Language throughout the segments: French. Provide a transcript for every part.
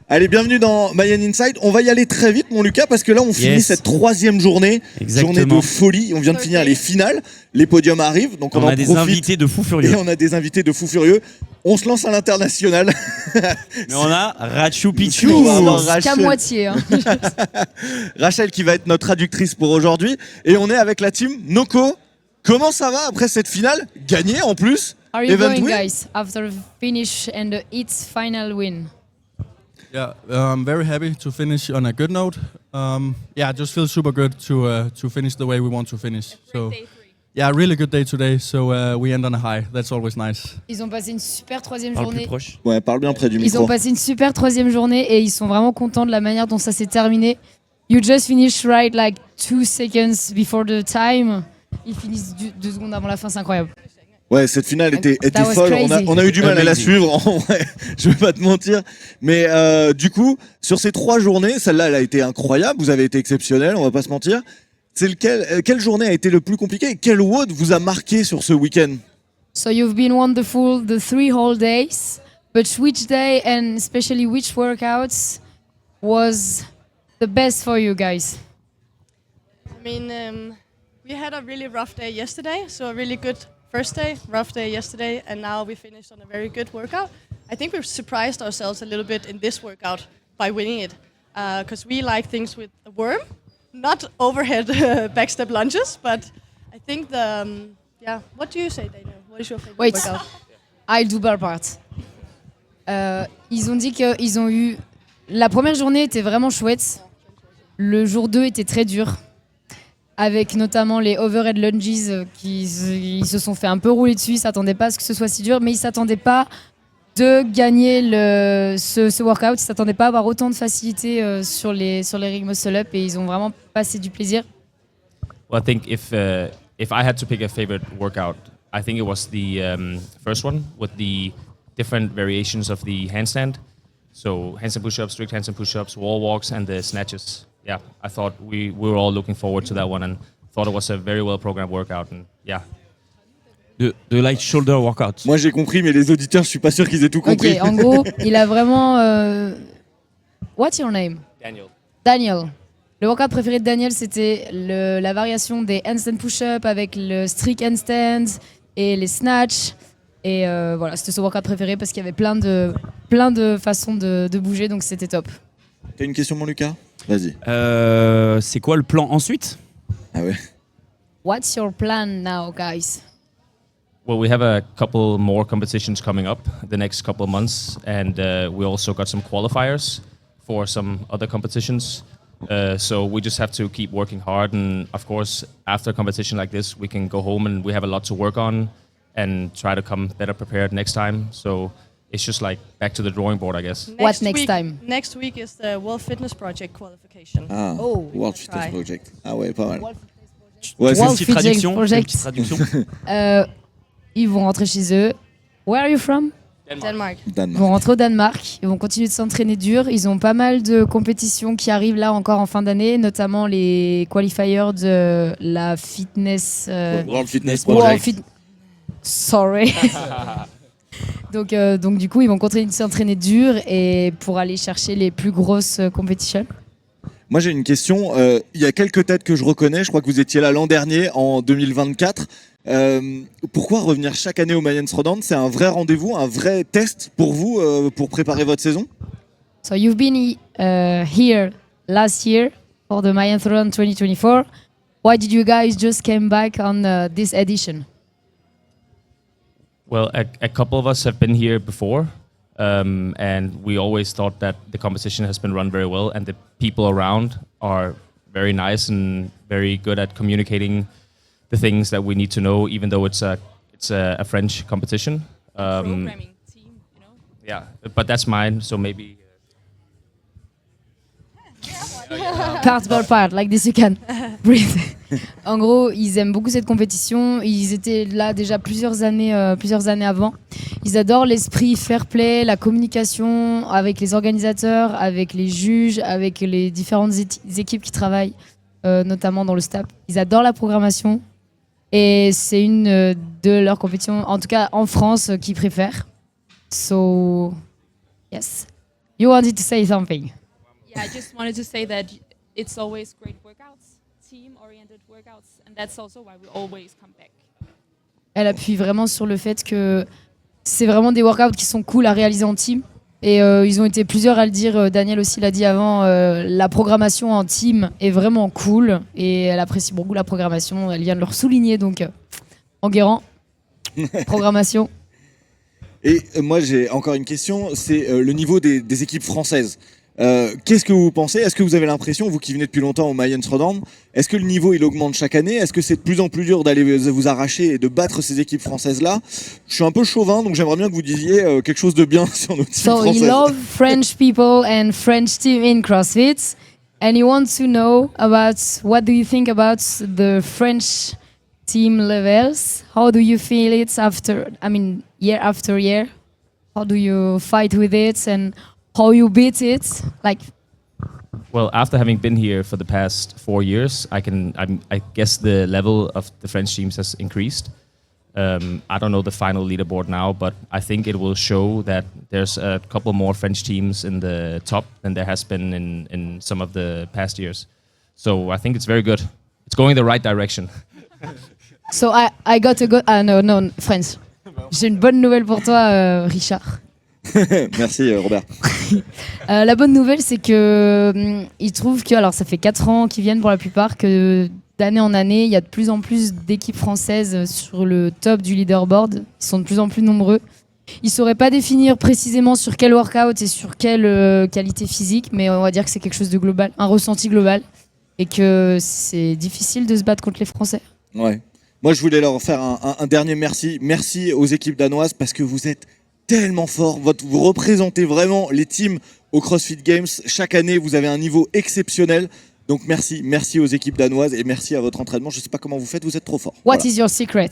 Allez, bienvenue dans Mayenne Inside. On va y aller très vite, mon Lucas, parce que là, on finit cette troisième journée. Exactement. Journée de folie. On vient de finir les finales. Les podiums arrivent. Donc on a en des profite. invités de fous furieux. Et on a des invités de fous furieux. On se lance à l'international. Mais on a Rachou Pichou. Qu'à moitié. Hein. Rachel qui va être notre traductrice pour aujourd'hui. Et on est avec la team Noko. Comment ça va après cette finale? Gagné en plus. How are you Event going, win? guys, after finish and its final win? Yeah, I'm very happy to finish on a good note. Yeah, it just feels super good to finish the way we want to finish. So, yeah, really good day today. So we end on a high. That's always nice. Ils ont passé une super troisième Parle plus journée. proche. Ouais, parle bien près du Ils micro. ont passé une super troisième journée et ils sont vraiment contents de la manière dont ça s'est terminé. You just finished right like 2 seconds before the time. Ils finissent 2 secondes avant la fin, c'est incroyable. Ouais, cette finale était That was folle. crazy. On a eu du mal à la Amazing. suivre. En vrai, je vais pas te mentir. Mais du coup, sur ces 3 journées, celle-là, elle a été incroyable. Vous avez été exceptionnel, on va pas se mentir. C'est quelle journée a été le plus compliqué et quel WOD vous a marqué sur ce week-end? So you've been wonderful the 3 whole days, but which day and especially which workouts was the best for you guys? I mean, we had a really rough day yesterday, so a really good first day, rough day yesterday, and now we finished on a very good workout. I think we've surprised ourselves a little bit in this workout by winning it, because we like things with a worm, not overhead backstep lunges, but I think yeah. What do you say, Daniel? What is your favorite Wait. workout? I'll do bar part. Ils ont dit qu'ils ont eu... La première journée était vraiment chouette. Le jour 2 était très dur. Avec notamment les overhead lunges ils se sont fait un peu rouler dessus. Ils ne s'attendaient pas à ce que ce soit si dur, mais ils ne s'attendaient pas de gagner ce workout. Ils ne s'attendaient pas à avoir autant de facilité sur les ring muscle-up et ils ont vraiment passé du plaisir. Well, I think if I had to pick a favorite workout, I think it was the first one with the different variations of the handstand. So handstand push-ups, strict handstand push-ups, wall walks, and the snatches. Yeah, I thought we were all looking forward to that one and thought it was a very well programmed workout. And yeah. The light shoulder workout. Moi j'ai compris, mais les auditeurs, je suis pas sûr qu'ils aient tout compris. Ok, en gros, il a vraiment... What's your name? Daniel. Le workout préféré de Daniel, c'était la variation des handstand push-up avec le strict handstand et les snatch. Et voilà, c'était ce workout préféré parce qu'il y avait plein de façons de bouger, donc c'était top. T'as une question, mon Lucas? Vas-y. C'est quoi le plan ensuite? Ah ouais. What's your plan now, guys? Well, we have a couple more competitions coming up the next couple of months, and we also got some qualifiers for some other competitions. So we just have to keep working hard, and of course, after a competition like this, we can go home and we have a lot to work on and try to come better prepared next time. So it's just like back to the drawing board, I guess. What next time? Next week is the World Fitness Project qualification. Ah, Oh. World Try. Fitness Project. Ah ouais, pas mal. World Ouais, c'est World Petite Fitness traduction. Project. Petite traduction. Ils vont rentrer chez eux. Where are you from? Denmark. Ils Danemark. vont rentrer au Danemark. Ils vont continuer de s'entraîner dur. Ils ont pas mal de compétitions qui arrivent là encore en fin d'année, notamment les qualifiers de la fitness. World Fitness World Project. Sorry. donc du coup, ils vont continuer de s'entraîner dur et pour aller chercher les plus grosses compétitions. Moi j'ai une question. Il y a quelques têtes que je reconnais. Je crois que vous étiez là l'an dernier, en 2024. Pourquoi revenir chaque année au Mayenne Throwdown? C'est un vrai rendez-vous, un vrai test pour vous pour préparer votre saison? So you've been here last year for the Mayan Throwdown 2024. Why did you guys just came back on this edition? Well, a couple of us have been here before, and we always thought that the competition has been run very well, and the people around are very nice and very good at communicating the things that we need to know, even though it's a French competition. Programming team, you know. Yeah, but that's mine, so maybe. Part by part, like this you can breathe. En gros, ils aiment beaucoup cette compétition. Ils étaient là déjà plusieurs années avant. Ils adorent l'esprit fair play, la communication avec les organisateurs, avec les juges, avec les différentes équipes qui travaillent, notamment dans le staff. Ils adorent la programmation et c'est une de leurs compétitions, en tout cas en France, qu'ils préfèrent. So, yes. You wanted to say something. Yeah, I just wanted to say that it's always great workouts, team-oriented workouts, and that's also why we always come back. Elle appuie vraiment sur le fait que c'est vraiment des workouts qui sont cool à réaliser en team. Et ils ont été plusieurs à le dire, Daniel aussi l'a dit avant, la programmation en team est vraiment cool et elle apprécie beaucoup la programmation, elle vient de le souligner, donc Enguerrand, programmation. Et moi, j'ai encore une question, c'est le niveau des équipes françaises. Qu'est-ce que vous pensez? Est-ce que vous avez l'impression, vous qui venez depuis longtemps au Mayence Rotterdam, est-ce que le niveau il augmente chaque année? Est-ce que c'est de plus en plus dur d'aller vous arracher et de battre ces équipes françaises-là? Je suis un peu chauvin, donc j'aimerais bien que vous disiez quelque chose de bien sur nos teams So françaises. he loves French people and French team in CrossFit, and he wants to know about what do you think about the French team levels? How do you feel it year after year? How do you fight with it and how you beat it? Like, Well, after having been here for the past 4 years, I guess the level of the French teams has increased. I don't know the final leaderboard now, but I think it will show that there's a couple more French teams in the top than there has been in some of the past years. So I think it's very good. It's going the right direction. so I got a good... no, French. J'ai une bonne nouvelle pour toi, Richard. Merci Robert. La bonne nouvelle, c'est que ils trouvent que, alors ça fait 4 ans qu'ils viennent pour la plupart, que d'année en année, il y a de plus en plus d'équipes françaises sur le top du leaderboard. Ils sont de plus en plus nombreux. Ils ne sauraient pas définir précisément sur quel workout et sur quelle qualité physique, mais on va dire que c'est quelque chose de global, un ressenti global, et que c'est difficile de se battre contre les Français. Ouais. Moi, je voulais leur faire un dernier merci. Merci aux équipes danoises parce que vous êtes tellement forts. Vous représentez vraiment les teams au CrossFit Games. Chaque année, vous avez un niveau exceptionnel. Donc merci aux équipes danoises et merci à votre entraînement. Je ne sais pas comment vous faites, vous êtes trop forts. What is your secret?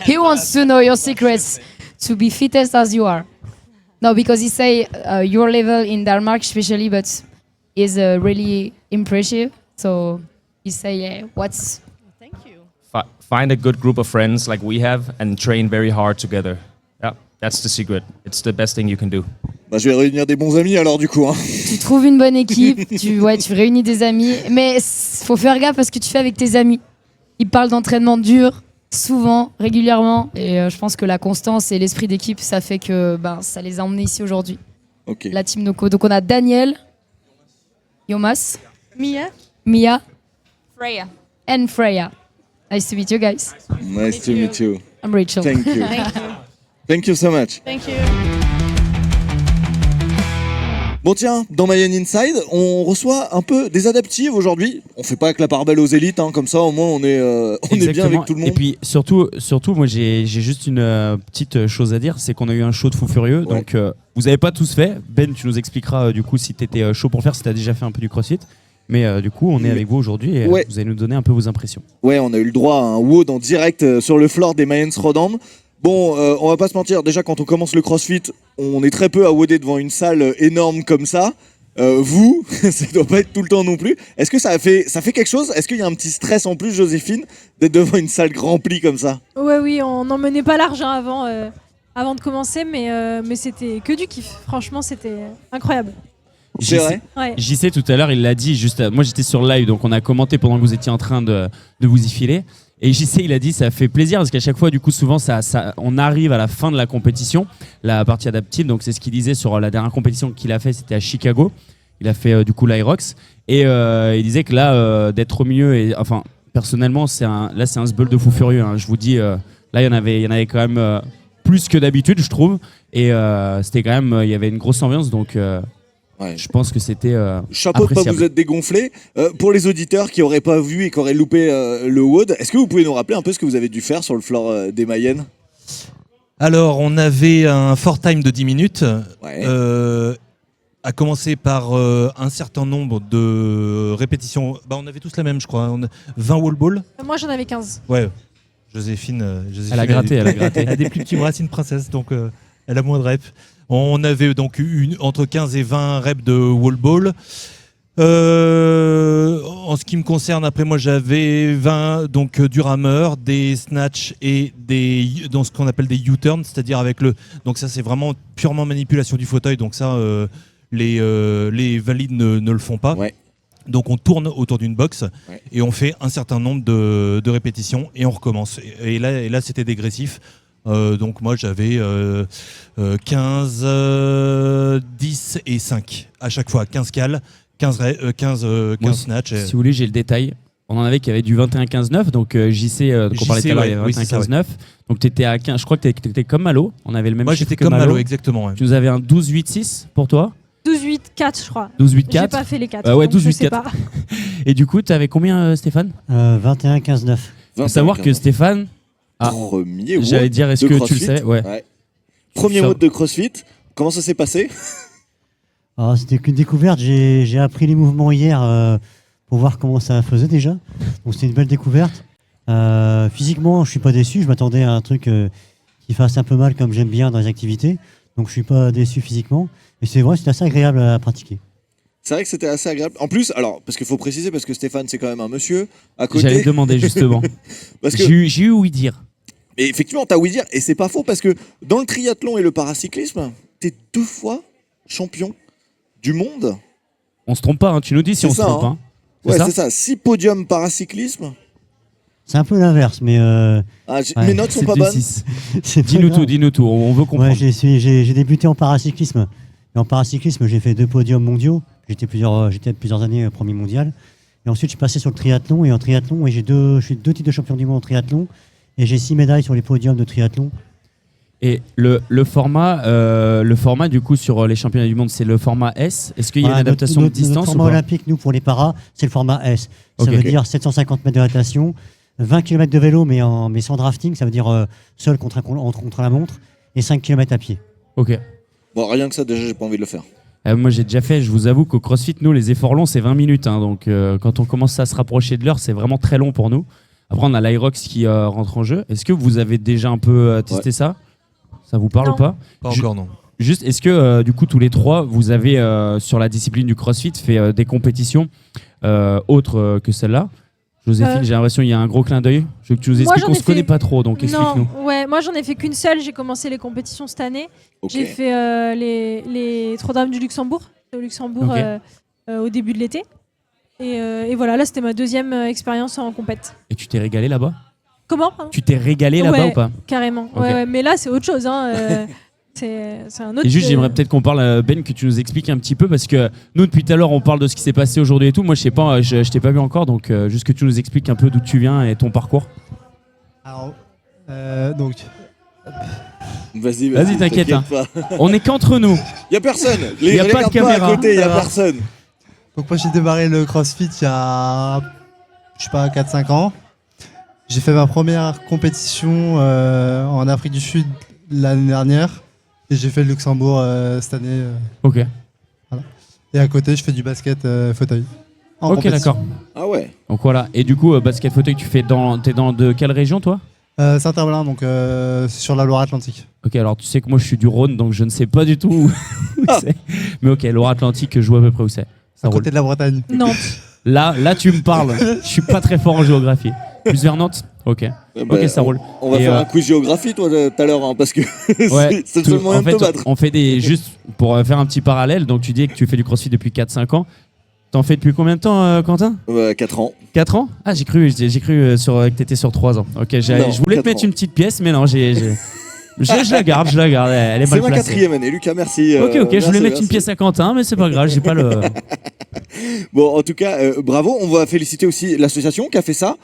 He wants to know your secrets to be fittest as you are. No, because he say your level in Denmark especially, but is really impressive. So he say, yeah, what's... Thank you. Find a good group of friends like we have and train very hard together. Yeah, that's the secret. It's the best thing you can do. Bah, je vais réunir des bons amis alors du coup. Hein. Tu trouves une bonne équipe, tu réunis des amis, mais faut faire gaffe parce que tu fais avec tes amis. Ils parlent d'entraînement dur, souvent, régulièrement, et je pense que la constance et l'esprit d'équipe, ça fait que ça les a emmenés ici aujourd'hui. Ok. La team Noco. Donc on a Daniel, Yomas, Mia, Freya. and Freya. Nice to meet you guys. Nice to meet you. I'm Rachel. Thank you. Thank you so much. Thank you. Bon tiens, dans Mayenne Inside, on reçoit un peu des adaptives aujourd'hui. On fait pas que la part belle aux élites, hein, comme ça au moins on est bien avec tout le monde. Et puis surtout moi j'ai juste une petite chose à dire, c'est qu'on a eu un show de fou furieux. Ouais. Donc vous avez pas tous fait. Ben, tu nous expliqueras du coup si t'étais chaud pour le faire, si t'as déjà fait un peu du CrossFit. Mais du coup, on est avec vous aujourd'hui et Ouais. vous allez nous donner un peu vos impressions. Ouais, on a eu le droit à un WOD en direct sur le floor des Mayence Rotterdam. Bon, on va pas se mentir, déjà quand on commence le CrossFit, on est très peu à WODer devant une salle énorme comme ça. Vous, ça doit pas être tout le temps non plus. Est-ce que ça fait quelque chose? Est-ce qu'il y a un petit stress en plus, Joséphine, d'être devant une salle remplie comme ça? Oui, on n'en menait pas l'argent avant de commencer, mais c'était que du kiff. Franchement, c'était incroyable. C'est vrai? Ouais. JC tout à l'heure, il l'a dit juste. Moi, j'étais sur live, donc on a commenté pendant que vous étiez en train de vous y filer. Et JC, il a dit, ça fait plaisir parce qu'à chaque fois, du coup, souvent, on arrive à la fin de la compétition, la partie adaptive. Donc, c'est ce qu'il disait sur la dernière compétition qu'il a fait, c'était à Chicago. Il a fait du coup l'Irox. Et il disait que là, d'être au milieu, et enfin, personnellement, c'est un sbul de fou furieux. Hein. Je vous dis, là, il y en avait quand même plus que d'habitude, je trouve. Et c'était quand même, il y avait une grosse ambiance. Donc, Ouais. je pense que c'était Chapeau de pas appréciable. vous être dégonflé. Pour les auditeurs qui auraient pas vu et qui auraient loupé le WOD, est-ce que vous pouvez nous rappeler un peu ce que vous avez dû faire sur le floor des Mayennes? Alors, on avait un fort time de 10 minutes, Ouais. à commencer par un certain nombre de répétitions. On avait tous la même, je crois. 20 wall balls. Moi, j'en avais 15. Ouais, Joséphine Elle a gratté, elle a gratté. Elle a des plus petits bras, c'est une princesse, donc elle a moins de reps. On avait donc entre 15 et 20 reps de wall ball. En ce qui me concerne, après moi j'avais 20 donc du rameur, des snatch et dans ce qu'on appelle des U-turns, c'est-à-dire avec le. Donc ça c'est vraiment purement manipulation du fauteuil, donc ça les valides ne le font pas. Ouais. Donc on tourne autour d'une box Ouais. et on fait un certain nombre de répétitions et on recommence. Et là c'était dégressif. Donc moi j'avais 15, 10 et 5 à chaque fois, 15 cales. 15 Moi, snatch. Si vous voulez, j'ai le détail. On en avait qui avait du 21-15-9, donc JC, qu'on parlait tout à l'heure, il y avait oui, c'est ça, 21-15-9. Donc tu étais à 15, je crois que tu étais comme Malo. On avait le même Moi chiffre j'étais que comme Malo, exactement. Ouais. Tu nous avais un 12-8-6 pour toi 12-8-4, je crois. 12-8-4. J'ai pas fait les 4. Ouais, donc je 12-8-4. sais pas. Et du coup, tu avais combien, Stéphane 21-15-9. Faut savoir que Stéphane, Premier j'allais dire, est-ce de que tu CrossFit. le sais? Ouais. Premier Ça- WOD de CrossFit. Comment ça s'est passé? Alors, c'était qu'une découverte. J'ai appris les mouvements hier pour voir comment ça faisait déjà. Donc c'était une belle découverte. Physiquement, je suis pas déçu. Je m'attendais à un truc qui fasse un peu mal comme j'aime bien dans les activités. Donc je suis pas déçu physiquement. Et c'est vrai, c'est assez agréable à pratiquer. C'est vrai que c'était assez agréable. En plus, alors, parce qu'il faut préciser, parce que Stéphane, c'est quand même un monsieur à côté. J'allais demander justement. Parce que, J'ai eu ouï dire. et effectivement, t'as ouï dire, et c'est pas faux, parce que dans le triathlon et le paracyclisme, t'es 2 fois champion du monde. On se trompe pas, hein, tu nous dis si C'est on se ça, trompe. hein. Hein. Ouais, c'est ça. 6 podiums paracyclisme. C'est un peu l'inverse, mais Mes notes sont pas C'était bonnes. 6. c'est pas Dis-nous grave. tout, dis-nous tout, on veut comprendre. Ouais, j'ai débuté en paracyclisme. Et en paracyclisme, j'ai fait 2 podiums mondiaux. J'étais plusieurs années premier mondial. Et ensuite, je suis passé sur le triathlon. Et en triathlon, je suis 2 titres de champion du monde en triathlon. Et j'ai 6 médailles sur les podiums de triathlon. Et le format du coup sur les championnats du monde, c'est le format S. Est-ce qu'il y a une adaptation de distance Notre ou format pas? olympique, nous, pour les paras, c'est le format S. Ça Ok. veut dire 750 mètres de natation, 20 km de vélo, mais sans drafting. Ça veut dire seul contre la montre. Et 5 km à pied. Ok. Bon, rien que ça, déjà, j'ai pas envie de le faire. Moi j'ai déjà fait, je vous avoue qu'au CrossFit, nous les efforts longs c'est 20 minutes. Hein, donc quand on commence à se rapprocher de l'heure, c'est vraiment très long pour nous. Après on a l'Irox qui rentre en jeu. Est-ce que vous avez déjà un peu testé ça? Ça vous parle Non. ou pas? Pas encore, non. Juste, est-ce que du coup tous les trois, vous avez sur la discipline du CrossFit fait des compétitions autres que celle-là? Joséphine, j'ai l'impression qu'il y a un gros clin d'œil. Je veux que tu nous Moi, expliques, j'en on ai se connaît fait- pas trop, donc explique-nous. Non, ouais, moi j'en ai fait qu'une seule. J'ai commencé les compétitions cette année. Ok. J'ai fait les Trois Dames du Luxembourg. Au Luxembourg Ok. au début de l'été. Et voilà, là c'était ma deuxième expérience en compète. Et tu t'es régalé là-bas? Comment pardon Tu t'es régalé là-bas Ouais, ou pas? Carrément. Ok. Ouais, mais là c'est autre chose. Hein. C'est un autre. Et juste, j'aimerais peut-être qu'on parle, Ben, que tu nous expliques un petit peu, parce que nous, depuis tout à l'heure, on parle de ce qui s'est passé aujourd'hui et tout. Moi, je sais pas, je t'ai pas vu encore, donc juste que tu nous expliques un peu d'où tu viens et ton parcours. Alors, donc, Vas-y, t'inquiète. Hein. pas. On est qu'entre nous. Y a personne. Y a pas de regarde caméra. à côté, y a Alors. personne. donc moi j'ai démarré le CrossFit il y a, je sais pas, 4-5 ans. J'ai fait ma première compétition en Afrique du Sud l'année dernière. Et j'ai fait le Luxembourg cette année. Ok. Et à côté, je fais du basket fauteuil. en Ok, compétition. d'accord. Ah ouais. Donc voilà. Et du coup, basket fauteuil, t'es dans de quelle région, toi? Saint-Herblain, donc sur la Loire-Atlantique. Ok, alors tu sais que moi, je suis du Rhône, donc je ne sais pas du tout où c'est. Mais ok, Loire-Atlantique, je vois à peu près où c'est. Ça À roule. côté de la Bretagne. Nantes. Là, tu me parles. Je suis pas très fort en géographie. Plus vers Nantes? Ok. Ok, ça roule. On va Et, faire un quiz géographie, toi, tout à l'heure, hein, parce que Ouais, c'est le seul moyen en de fait, te battre. on fait des. Juste pour faire un petit parallèle, donc tu dis que tu fais du crossfit depuis 4-5 ans. T'en fais depuis combien de temps, Quentin? 4 ans. 4 ans? Ah, j'ai cru que t'étais sur 3 ans. Ok, Non, je voulais te 4 mettre ans. une petite pièce, mais non, je la garde, elle est C'est mal ma placée. 4e année, Lucas, merci. Ok, je voulais merci, mettre merci. une pièce à Quentin, mais c'est pas grave, j'ai pas le. Bon, en tout cas, bravo. On va féliciter aussi l'association qui a fait ça.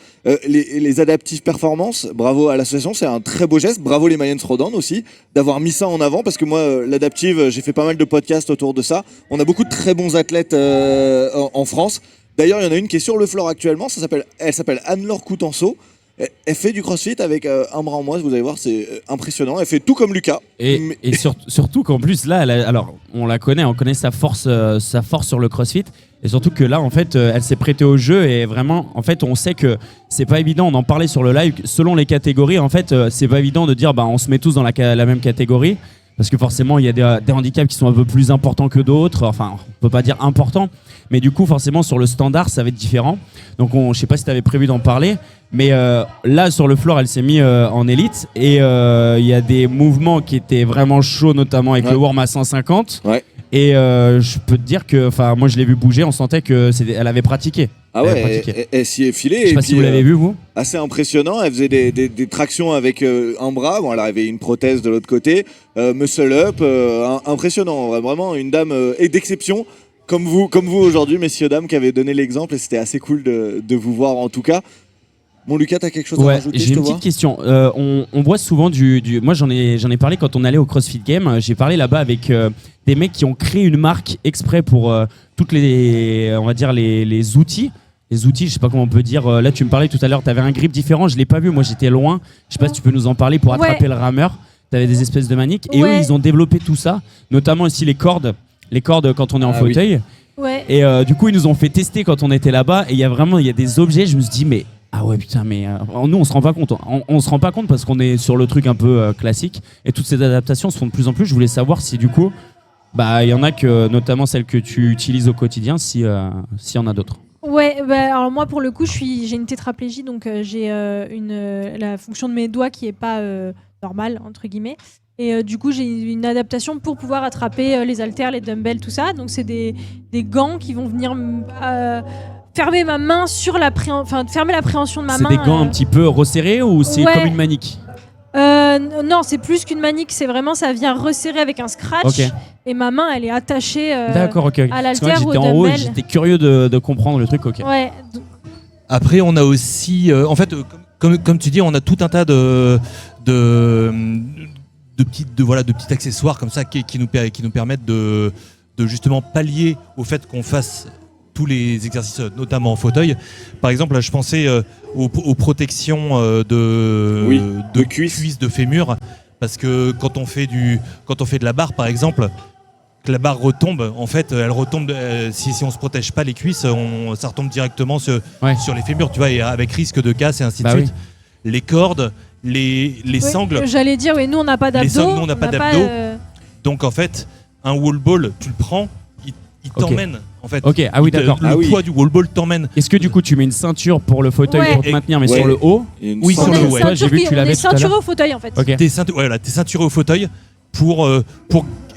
Les Adaptive Performance, bravo à l'association, c'est un très beau geste. Bravo les Mayans Rodan aussi, d'avoir mis ça en avant, parce que moi, l'Adaptive, j'ai fait pas mal de podcasts autour de ça. On a beaucoup de très bons athlètes en France. D'ailleurs, il y en a une qui est sur le floor actuellement, elle s'appelle Anne-Laure Coutenceau. Elle fait du crossfit avec un bras en moins, vous allez voir, c'est impressionnant. Elle fait tout comme Lucas. Mais- Et surtout qu'en plus, là, alors, on connaît sa force sur le crossfit. Et surtout que là, en fait, elle s'est prêtée au jeu. Et vraiment, en fait, on sait que c'est pas évident. On en parlait sur le live. Selon les catégories, en fait, c'est pas évident de dire, bah, on se met tous dans la même catégorie. Parce que forcément, il y a des handicaps qui sont un peu plus importants que d'autres. Enfin, on peut pas dire importants, mais du coup, forcément, sur le standard, ça va être différent. Donc, je sais pas si tu avais prévu d'en parler, mais là, sur le floor, elle s'est mise en élite et il y a des mouvements qui étaient vraiment chauds, notamment avec le worm à 150. Ouais. Et je peux te dire que, moi, je l'ai vu bouger, on sentait qu'elle avait pratiqué. Ah ouais, elle s'y est filée. Je sais pas si vous l'avez vu, vous. Assez impressionnant. Elle faisait des tractions avec un bras. Bon, elle avait une prothèse de l'autre côté. Muscle up. Impressionnant. Vraiment une dame d'exception. Comme vous aujourd'hui, messieurs, dames, qui avez donné l'exemple. Et c'était assez cool de vous voir en tout cas. Bon, Lucas, t'as quelque chose à rajouter? J'ai une petite question. On voit souvent moi, j'en ai parlé quand on allait au CrossFit Game. J'ai parlé là-bas avec des mecs qui ont créé une marque exprès pour toutes on va dire les outils. Les outils, je sais pas comment on peut dire. Là, tu me parlais tout à l'heure, tu avais un grip différent. Je l'ai pas vu. Moi, j'étais loin. Je sais pas si tu peux nous en parler pour attraper le rameur. Tu avais des espèces de maniques. Et eux, ils ont développé tout ça, notamment aussi les cordes. Les cordes quand on est en fauteuil. Oui. Ouais. Et du coup, ils nous ont fait tester quand on était là-bas. Et il y a des objets. Je me suis dit, mais ah ouais, putain, mais nous, on se rend pas compte. On se rend pas compte parce qu'on est sur le truc un peu classique. Et toutes ces adaptations se font de plus en plus. Je voulais savoir si du coup, il y en a que, notamment celles que tu utilises au quotidien, s'il y en a d'autres. Ouais, alors moi pour le coup j'ai une tétraplégie, donc j'ai la fonction de mes doigts qui est pas normale entre guillemets, et du coup j'ai une adaptation pour pouvoir attraper les haltères, les dumbbells, tout ça. Donc c'est des gants qui vont venir fermer ma main sur fermer l'appréhension de ma main. C'est des gants un petit peu resserrés ou c'est comme une manique? Non, c'est plus qu'une manique, c'est vraiment ça vient resserrer avec un scratch. Okay. Et ma main elle est attachée D'accord, ok. à l'haltère ou au j'étais en haut et dumbbell. j'étais curieux de comprendre le truc. Ok. Ouais. Après, on a aussi, en fait, comme tu dis, on a tout un tas de petits accessoires comme ça qui nous permettent de justement pallier au fait qu'on fasse tous les exercices, notamment en fauteuil. Par exemple, là, je pensais aux protections de cuisses, de fémur, parce que quand on fait de la barre, par exemple, que la barre retombe, en fait, elle retombe. Si on se protège pas les cuisses, ça retombe directement sur les fémurs, tu vois, et avec risque de casse et ainsi de suite. Oui. Les cordes, les sangles. J'allais dire, oui, nous on n'a pas d'abdos. Les sangles, nous on n'a pas d'abdos. Donc en fait, un wall ball, tu le prends, il t'emmène. En fait, ok, ah oui, d'accord. Le poids du wall ball t'emmène. Est-ce que du coup tu mets une ceinture pour le fauteuil pour te maintenir, mais sur le haut? Oui, sur le haut. J'ai vu que tu l'avais tout à l'heure. T'es ceinturé au fauteuil en fait. Okay. T'es ceinturé au fauteuil pour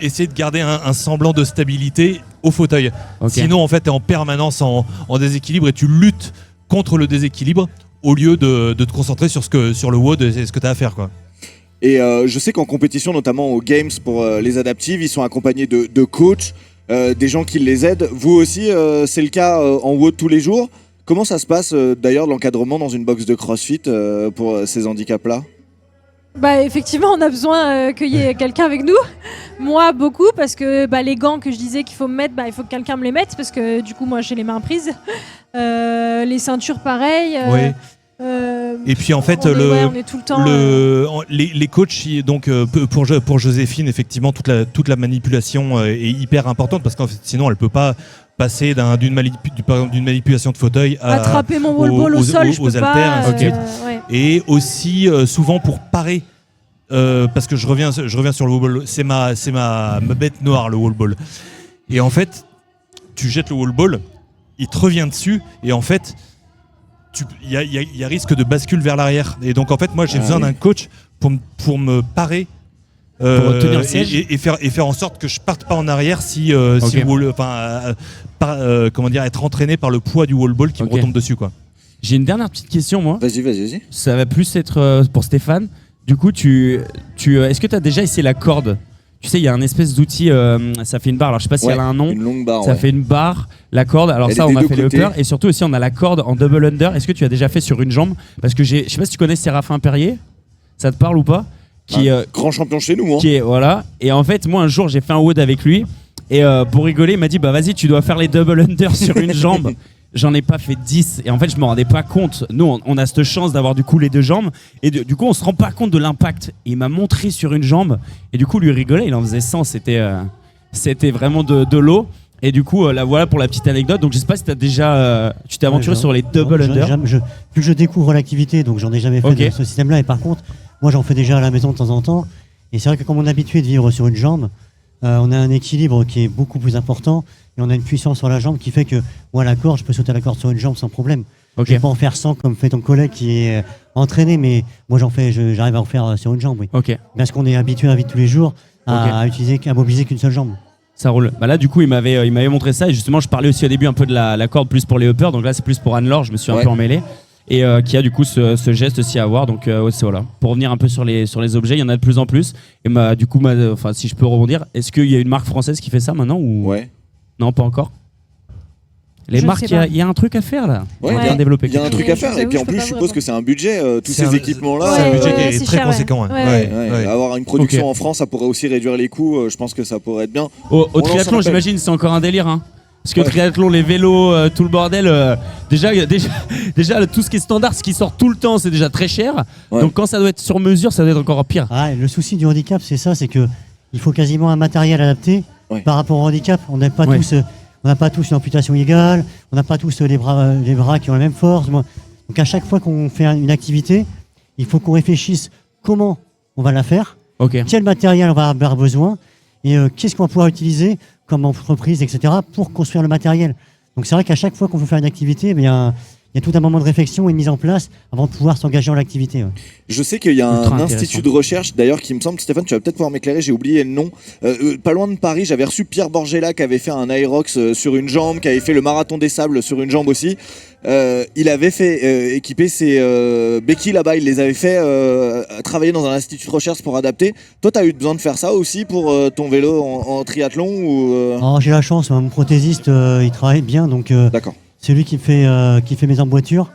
essayer de garder un semblant de stabilité au fauteuil. Okay. Sinon, en fait, t'es en permanence en déséquilibre et tu luttes contre le déséquilibre au lieu de te concentrer sur le WOD et ce que t'as à faire, quoi. Et je sais qu'en compétition, notamment aux Games pour les adaptives, ils sont accompagnés de coachs. Des gens qui les aident. Vous aussi, c'est le cas en WOD tous les jours. Comment ça se passe d'ailleurs l'encadrement dans une box de CrossFit pour ces handicaps-là? Effectivement, on a besoin qu'il y ait quelqu'un avec nous. Moi, beaucoup, parce que les gants que je disais qu'il faut me mettre, il faut que quelqu'un me les mette, parce que du coup, moi, j'ai les mains prises. Les ceintures, pareil. Et puis en fait, on est tout le temps, les coachs, donc pour Joséphine, effectivement, toute la manipulation est hyper importante, parce qu'en fait, sinon, elle peut pas passer d'une manipulation de fauteuil à attraper mon wall ball au sol, aux haltères, et aussi souvent pour parer. Parce que je reviens sur le wall ball, c'est ma bête noire, le wall ball. Et en fait, tu jettes le wall ball, il te revient dessus, et en fait, il y a risque de bascule vers l'arrière. Et donc en fait, moi j'ai besoin d'un coach pour me parer, pour tenir le siège et faire en sorte que je parte pas en arrière être entraîné par le poids du wall ball qui me retombe dessus, quoi. J'ai une dernière petite question, moi. Vas-y. Ça va plus être pour Stéphane. Du coup, est-ce que tu as déjà essayé la corde? Tu sais, il y a un espèce d'outil, ça fait une barre. Alors, je sais pas si elle a un nom. Une longue barre. Ça fait une barre, la corde. Alors, ça, on a fait le upper. Et surtout aussi, on a la corde en double under. Est-ce que tu as déjà fait sur une jambe? Parce que je sais pas si tu connais Séraphin Perrier. Ça te parle ou pas? Grand champion chez nous. Voilà. Et en fait, moi, un jour, j'ai fait un WOD avec lui. Et pour rigoler, il m'a dit vas-y, tu dois faire les double under sur une jambe. J'en ai pas fait 10 et en fait je me rendais pas compte. Nous on a cette chance d'avoir du coup les deux jambes et du coup on se rend pas compte de l'impact. Et il m'a montré sur une jambe et du coup lui rigolait, il en faisait 100, c'était vraiment de l'eau. Et du coup là voilà pour la petite anecdote. Donc je sais pas si tu t'es aventuré sur les double under. Plus que je découvre l'activité, donc j'en ai jamais fait de ce système là, et par contre moi j'en fais déjà à la maison de temps en temps. Et c'est vrai que comme on est habitué de vivre sur une jambe, on a un équilibre qui est beaucoup plus important et on a une puissance sur la jambe qui fait que moi, à la corde, je peux sauter à la corde sur une jambe sans problème. Ok. Je vais pas en faire 100 comme fait ton collègue qui est entraîné, mais moi j'arrive à en faire sur une jambe, oui. Ok. Parce qu'on est habitué à la vie de tous les jours à mobiliser qu'une seule jambe. Ça roule. Bah là, du coup, il m'avait montré ça. Et justement, je parlais aussi au début un peu de la corde plus pour les uppers. Donc là, c'est plus pour Anne-Laure. Je me suis un peu emmêlé. Et qui a du coup ce geste aussi à avoir. Donc voilà. Pour revenir un peu sur les objets, il y en a de plus en plus. Et du coup, si je peux rebondir, est-ce qu'il y a une marque française qui fait ça maintenant ou... Ouais. Non, pas encore. Les Je marques, sais pas. il y a un truc à faire là. Ouais, On va développer il y a un quelque truc chose. à faire. Je Et puis en peux plus, pas je suppose vous que c'est un budget, tous C'est ces un- équipements-là. C'est un budget qui ouais, est c'est très cher, conséquent. ouais. Ouais. Ouais, Ouais. avoir une production Ok. en France, ça pourrait aussi réduire les coûts. Je pense que ça pourrait être bien. Au On lance un triathlon, appel. j'imagine, c'est encore un délire. Hein. Parce que Ouais. triathlon, les vélos, tout le bordel, déjà, tout ce qui est standard, ce qui sort tout le temps, c'est déjà très cher. Ouais. Donc quand ça doit être sur mesure, ça doit être encore pire. Ah, et le souci du handicap, c'est ça, c'est que il faut quasiment un matériel adapté par rapport au handicap. On n'a pas tous, on n'a pas tous une amputation égale, on n'a pas tous les bras qui ont la même force. Donc à chaque fois qu'on fait une activité, il faut qu'on réfléchisse comment on va la faire, quel matériel on va avoir besoin et qu'est-ce qu'on va pouvoir utiliser comme entreprise, etc. pour construire le matériel. Donc c'est vrai qu'à chaque fois qu'on veut faire une activité, il y a tout un moment de réflexion et de mise en place avant de pouvoir s'engager dans l'activité. Ouais. Je sais qu'il y a Ultra un intéressant. institut de recherche, d'ailleurs, qui me semble, Stéphane, tu vas peut-être pouvoir m'éclairer, j'ai oublié le nom. Pas loin de Paris, j'avais reçu Pierre Borgella qui avait fait un Aerox sur une jambe, qui avait fait le marathon des sables sur une jambe aussi. Il avait fait équiper ses béquilles là-bas, il les avait fait travailler dans un institut de recherche pour adapter. Toi, tu as eu besoin de faire ça aussi pour ton vélo en triathlon ou Alors, j'ai la chance, mon prothésiste, il travaille bien, donc D'accord. c'est lui qui fait mes emboîtures.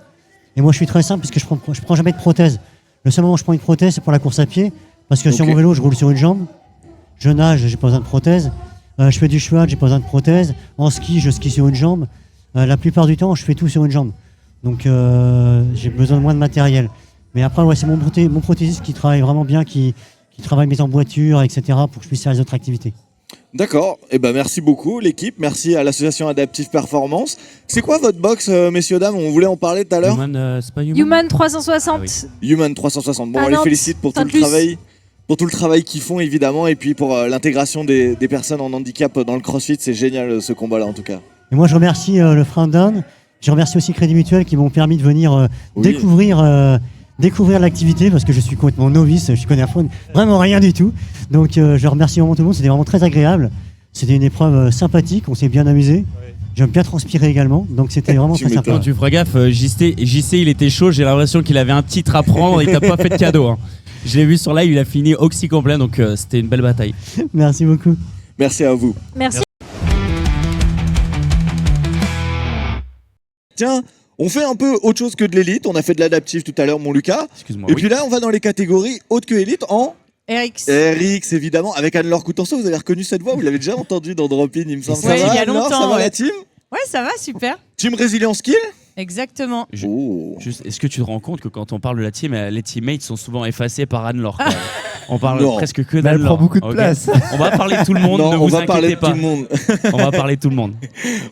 Et moi, je suis très simple puisque je prends jamais de prothèse. Le seul moment où je prends une prothèse, c'est pour la course à pied, parce que sur Ok. mon vélo, je roule sur une jambe. Je nage, j'ai pas besoin de prothèse. Je fais du cheval, j'ai pas besoin de prothèse. En ski, je skie sur une jambe. La plupart du temps, je fais tout sur une jambe. Donc, j'ai besoin de moins de matériel. Mais après, ouais, c'est mon prothésiste qui travaille vraiment bien, qui travaille mes emboîtures, etc., pour que je puisse faire les autres activités. D'accord, eh ben merci beaucoup l'équipe, merci à l'association Adaptive Performance. C'est quoi votre box, messieurs, dames? On voulait en parler tout à l'heure. C'est pas Human Human 360. Ah Human 360. Bon, À on les Nantes, félicite pour tout le Sainte-Luce. travail. Pour tout le travail qu'ils font évidemment et puis pour l'intégration des personnes en handicap dans le CrossFit, c'est génial ce combat-là en tout cas. Et moi, je remercie le Friendown. Je remercie aussi Crédit Mutuel qui m'ont permis de venir Oui. découvrir l'activité parce que je suis complètement novice, je connais vraiment rien du tout. Donc, je remercie vraiment tout le monde. C'était vraiment très agréable. C'était une épreuve sympathique. On s'est bien amusé. J'aime bien transpirer également. Donc, c'était vraiment Tu très sympa. Quand tu feras gaffe, JC, il était chaud. J'ai l'impression qu'il avait un titre à prendre. Il t'a pas fait de cadeau. Hein. Je l'ai vu sur live, il a fini oxy complet. Donc, c'était une belle bataille. Merci beaucoup. Merci à vous. Merci. Tiens, on fait un peu autre chose que de l'élite. On a fait de l'adaptif tout à l'heure, mon Lucas. Excuse-moi. Et oui. puis là, on va dans les catégories autres que élite en RX. RX évidemment. Avec Anne-Laure Coutenceau, vous avez reconnu cette voix? Vous l'avez déjà entendue dans Drop In, il me semble. Ouais, Ça va, il y a Anne-Laure, longtemps, ça va ouais. la team? Ouais, ça va, super. Team Résilience Skill? Exactement. Oh. Juste, est-ce que tu te rends compte que quand on parle de la team, les teammates sont souvent effacés par Anne-Laure quand même. On parle Non. presque que Mais elle d'Anne-Laure. prend beaucoup de Ok. place. On va parler de tout le monde, Non, ne on vous va parler inquiétez de pas. tout le monde. On va parler de tout le monde.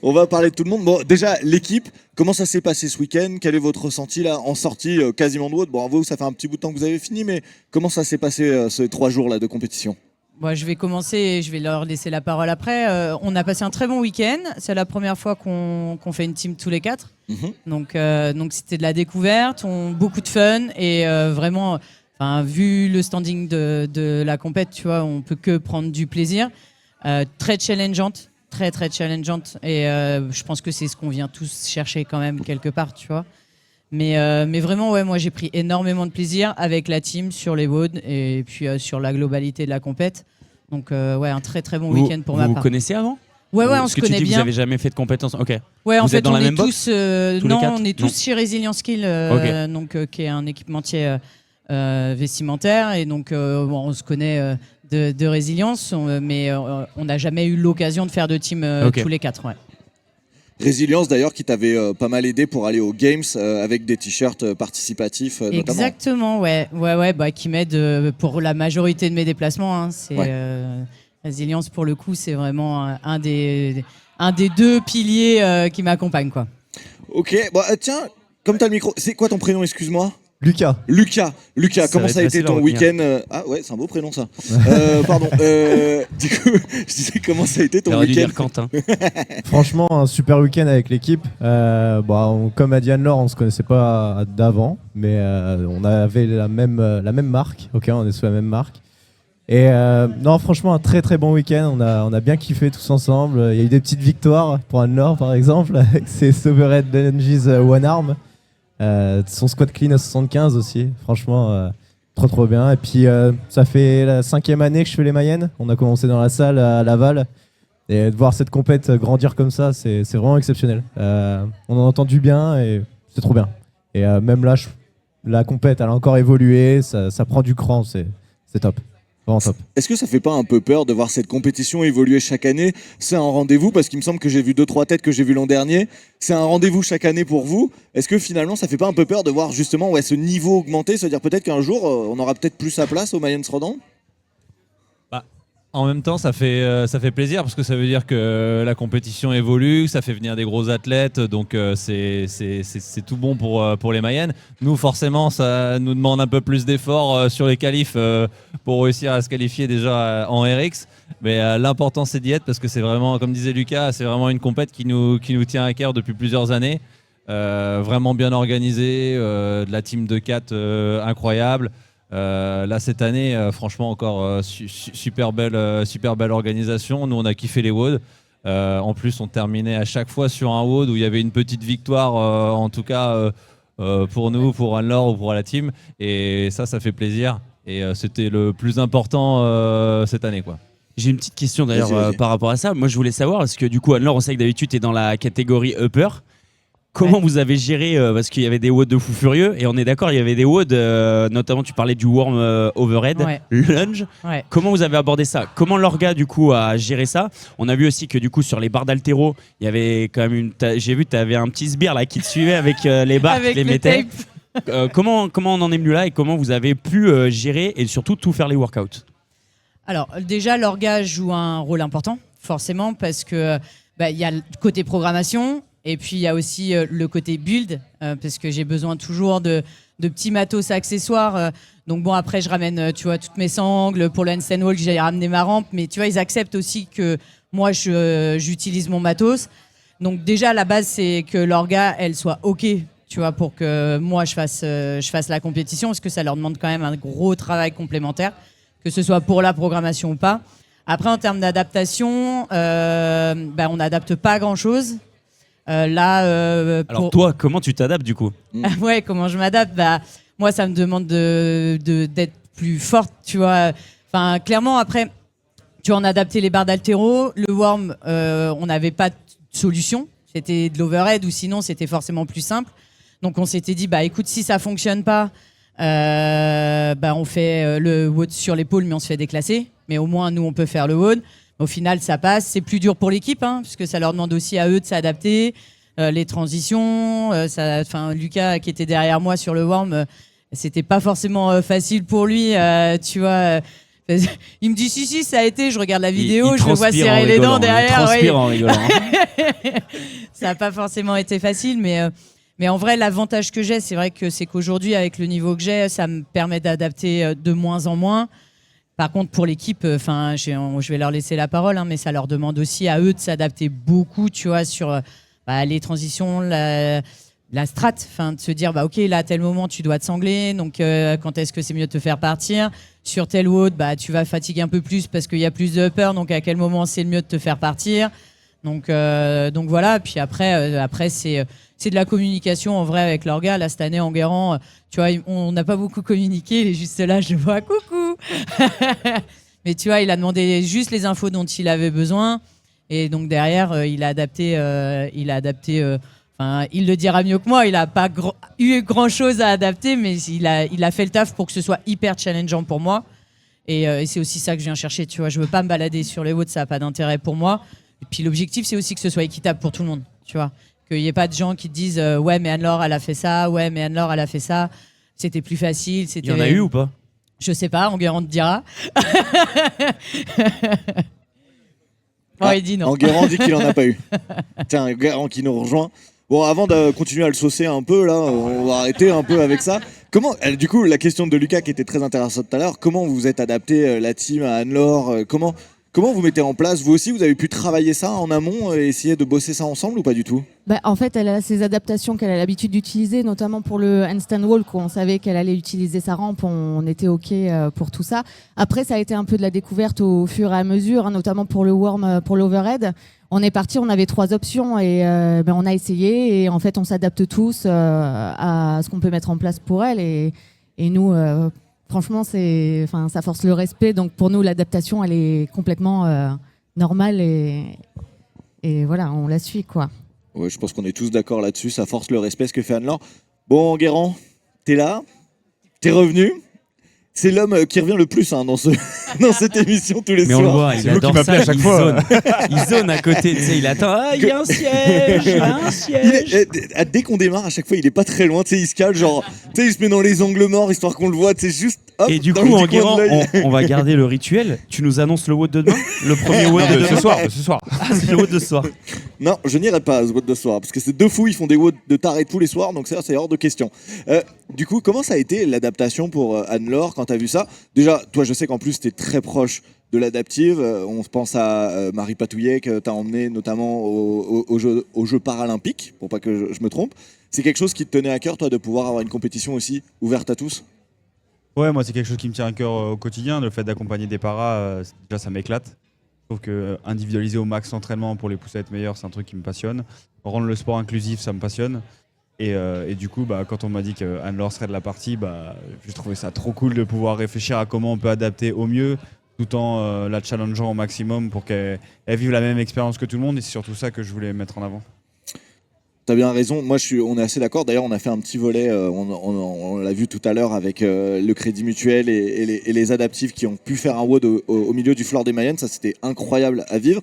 On va parler de tout le monde. Bon, déjà, l'équipe, comment ça s'est passé ce week-end? Quel est votre ressenti là en sortie quasiment de route? Bon, vous, ça fait un petit bout de temps que vous avez fini, mais comment ça s'est passé ces 3 jours là de compétition? Bon, je vais commencer et je vais leur laisser la parole après. On a passé un très bon week-end. C'est la première fois qu'on fait une team tous les 4. Donc c'était de la découverte, beaucoup de fun et vraiment, vu le standing de la compète, tu vois, on peut que prendre du plaisir. Très challengeante, très challengeante et je pense que c'est ce qu'on vient tous chercher quand même quelque part, tu vois. Mais vraiment, ouais, moi j'ai pris énormément de plaisir avec la team sur les WOD et puis sur la globalité de la compète. Donc ouais, un très bon week-end pour ma Vous part. vous connaissez avant? Ouais, Ou on parce se que tu connaît dis que bien. Vous avez jamais fait de compétences. Ok. Ouais, en Vous fait, êtes dans on la est même box tous, tous les non, quatre on est tous Non. chez Resilience Skill, Ok. donc qui est un équipementier vestimentaire, et donc on se connaît de Résilience, mais on n'a jamais eu l'occasion de faire de team Ok. tous les 4. Ouais. Résilience d'ailleurs qui t'avait pas mal aidé pour aller aux Games avec des t-shirts participatifs notamment. Exactement, ouais, qui m'aide pour la majorité de mes déplacements. Hein. C'est Ouais. Résilience pour le coup, c'est vraiment un des 2 piliers qui m'accompagnent, quoi. Ok, bon, tiens, comme t'as le micro, c'est quoi ton prénom, excuse-moi? Lucas. Lucas, Ça comment va ça a être été facile à ton retenir. week-end Ah ouais, c'est un beau prénom ça. Pardon. Du coup, je disais comment ça a été ton T'aurais dû week-end dire Quentin. Franchement, un super week-end avec l'équipe. Comme a dit Anne-Laure, on se connaissait pas d'avant, mais on avait la même marque. Ok, on est sous la même marque. Et non, franchement, un très très bon week-end. On a bien kiffé tous ensemble. Il y a eu des petites victoires pour Anne-Laure, par exemple, avec ses Sovereign Dungeons One Arm. Son squad clean à 75 aussi. Franchement, trop bien. Et puis, ça fait la 5e année que je fais les Mayennes. On a commencé dans la salle à Laval. Et de voir cette compète grandir comme ça, c'est vraiment exceptionnel. On en a entendu bien et c'est trop bien. Et même là, la compète, elle a encore évolué. Ça prend du cran. C'est top. Vraiment top. Est-ce que ça fait pas un peu peur de voir cette compétition évoluer chaque année? C'est un rendez-vous parce qu'il me semble que j'ai vu 2-3 têtes que j'ai vu l'an dernier. C'est un rendez-vous chaque année pour vous. Est-ce que finalement ça fait pas un peu peur de voir justement ce niveau augmenter, se dire peut-être qu'un jour on aura peut-être plus sa place au Mayence Rodan? En même temps, ça fait plaisir parce que ça veut dire que la compétition évolue, ça fait venir des gros athlètes, donc c'est tout bon pour les Mayennes. Nous, forcément, ça nous demande un peu plus d'efforts sur les qualifs pour réussir à se qualifier déjà en RX. Mais l'important, c'est d'y être parce que c'est vraiment, comme disait Lucas, c'est vraiment une compète qui nous tient à cœur depuis plusieurs années. Vraiment bien organisée, de la team de 4 incroyable. Là cette année, franchement encore super belle organisation. Nous on a kiffé les WOD. En plus on terminait à chaque fois sur un WOD où il y avait une petite victoire, en tout cas pour nous, pour Anne-Laure ou pour la team. Et ça fait plaisir. Et c'était le plus important cette année, quoi. J'ai une petite question d'ailleurs Vas-y. par rapport à ça. Moi je voulais savoir, parce que du coup Anne-Laure, on sait que d'habitude tu es dans la catégorie upper. Comment vous avez géré, parce qu'il y avait des WOD de fou furieux, et on est d'accord, il y avait des WOD, notamment tu parlais du worm overhead, Ouais. lunge. Ouais. Comment vous avez abordé ça? Comment l'orga du coup a géré ça? On a vu aussi que du coup sur les barres d'haltéro, il y avait quand même j'ai vu que tu avais un petit sbire là qui te suivait avec les barres, Avec qui les le mettait. tape. Comment on en est venu là et comment vous avez pu gérer et surtout tout faire les workouts? Alors déjà, l'orga joue un rôle important, forcément, parce que il y a le côté programmation et puis il y a aussi le côté build, parce que j'ai besoin toujours de petits matos accessoires. Donc bon, après je ramène, tu vois, toutes mes sangles pour le handstand walk, j'ai ramené ma rampe, mais tu vois, ils acceptent aussi que moi j'utilise mon matos. Donc déjà, la base, c'est que l'orga, elle soit OK, tu vois, pour que moi je fasse la compétition, parce que ça leur demande quand même un gros travail complémentaire, que ce soit pour la programmation ou pas. Après, en termes d'adaptation, on n'adapte pas grand-chose. Alors toi, comment tu t'adaptes du coup? Ouais, comment je m'adapte? Moi, ça me demande d'être plus forte, tu vois. Enfin, clairement, après, tu vois, on a adapté les barres d'haltéro. Le worm, on n'avait pas de solution. C'était de l'overhead ou sinon, c'était forcément plus simple. Donc, on s'était dit, écoute, si ça fonctionne pas, on fait le WOD sur l'épaule, mais on se fait déclasser. Mais au moins, nous, on peut faire le WOD. Au final, ça passe. C'est plus dur pour l'équipe, puisque ça leur demande aussi à eux de s'adapter. Les transitions, Lucas qui était derrière moi sur le worm, c'était pas forcément facile pour lui, tu vois. Il me dit si ça a été, je regarde la vidéo, je le vois serrer les dents derrière. Il transpire en rigolant. Ça n'a pas forcément été facile, mais en vrai, l'avantage que j'ai, c'est vrai que c'est qu'aujourd'hui, avec le niveau que j'ai, ça me permet d'adapter de moins en moins. Par contre, pour l'équipe, je vais leur laisser la parole, mais ça leur demande aussi à eux de s'adapter beaucoup, tu vois, sur les transitions, la strat, de se dire, ok, là, à tel moment, tu dois te sangler, donc quand est-ce que c'est mieux de te faire partir? Sur tel WOD, tu vas fatiguer un peu plus parce qu'il y a plus de upper, donc à quel moment c'est le mieux de te faire partir? Donc voilà, puis après c'est de la communication en vrai avec l'orga. Là, cette année, en Guérand, tu vois, on n'a pas beaucoup communiqué, il est juste là, je le vois, coucou. Mais tu vois, il a demandé juste les infos dont il avait besoin. Et donc derrière, il a adapté. Il le dira mieux que moi. Il n'a pas eu grand chose à adapter, mais il a fait le taf pour que ce soit hyper challengeant pour moi. Et c'est aussi ça que je viens chercher. Tu vois, je veux pas me balader sur les WOD, ça n'a pas d'intérêt pour moi. Et puis l'objectif, c'est aussi que ce soit équitable pour tout le monde. Tu vois, qu'il n'y ait pas de gens qui te disent ouais, mais Anne-Laure, elle a fait ça. Ouais, mais Anne-Laure, elle a fait ça. C'était plus facile. Il y en a eu ou pas? Je sais pas, Enguerrand te dira. Il dit non. Enguerrand dit qu'il en a pas eu. Tiens, Enguerrand qui nous rejoint. Bon, avant de continuer à le saucer un peu, là, on va arrêter un peu avec ça. Du coup, la question de Lucas qui était très intéressante tout à l'heure, comment vous vous êtes adapté, la team à Anne-Laure, comment vous mettez en place, vous aussi, vous avez pu travailler ça en amont et essayer de bosser ça ensemble ou pas du tout? En fait, elle a ses adaptations qu'elle a l'habitude d'utiliser, notamment pour le handstand walk, où on savait qu'elle allait utiliser sa rampe, on était OK pour tout ça. Après, ça a été un peu de la découverte au fur et à mesure, notamment pour le worm, pour l'overhead. On est parti, on avait 3 options et on a essayé et en fait, on s'adapte tous à ce qu'on peut mettre en place pour elle. Et nous, franchement, ça force le respect. Donc pour nous, l'adaptation, elle est complètement normale et voilà, on la suit, quoi. Ouais, je pense qu'on est tous d'accord là-dessus, ça force le respect ce que fait Anne-Laure. Bon, Guérand, t'es là, t'es revenu. C'est l'homme qui revient le plus dans cette émission tous les soirs. Mais on le voit, il adore ça, il zone à côté, tu sais, il attend, il y a un siège, Dès qu'on démarre, à chaque fois, il est pas très loin, tu sais, il se cale, genre, tu sais, il se met dans les angles morts, histoire qu'on le voit, tu sais, juste, hop. Et du coup, en Guérand, on va garder le rituel. Tu nous annonces le WOD de demain? Le premier WOD de demain? Ce soir. Ah, c'est le WOD de ce soir. Non, je n'irai pas à ce WOD de ce soir, parce que c'est 2 fous, ils font des WOD de tarés tous les soirs, donc ça, c'est hors de question. Du coup, comment ça a été l'adaptation pour Anne-Laure quand t'as vu ça? Déjà, toi, je sais qu'en plus, t'es très proche de l'adaptive. On pense à Marie Patouillet, que t'as emmené notamment aux Jeux paralympiques, pour pas que je me trompe. C'est quelque chose qui te tenait à cœur, toi, de pouvoir avoir une compétition aussi ouverte à tous? Ouais, moi, c'est quelque chose qui me tient à cœur au quotidien. Le fait d'accompagner des paras, déjà, ça m'éclate. Je trouve que individualiser au max l'entraînement pour les pousser à être meilleurs, c'est un truc qui me passionne. Rendre le sport inclusif, ça me passionne. Et du coup, quand on m'a dit qu'Anne-Laure serait de la partie, j'ai trouvé ça trop cool de pouvoir réfléchir à comment on peut adapter au mieux, tout en la challengeant au maximum pour qu'elle vive la même expérience que tout le monde. Et c'est surtout ça que je voulais mettre en avant. T'as bien raison, on est assez d'accord. D'ailleurs, on a fait un petit volet, on l'a vu tout à l'heure avec le Crédit Mutuel et les adaptifs qui ont pu faire un WOD au milieu du Floor des Mayennes. Ça, c'était incroyable à vivre.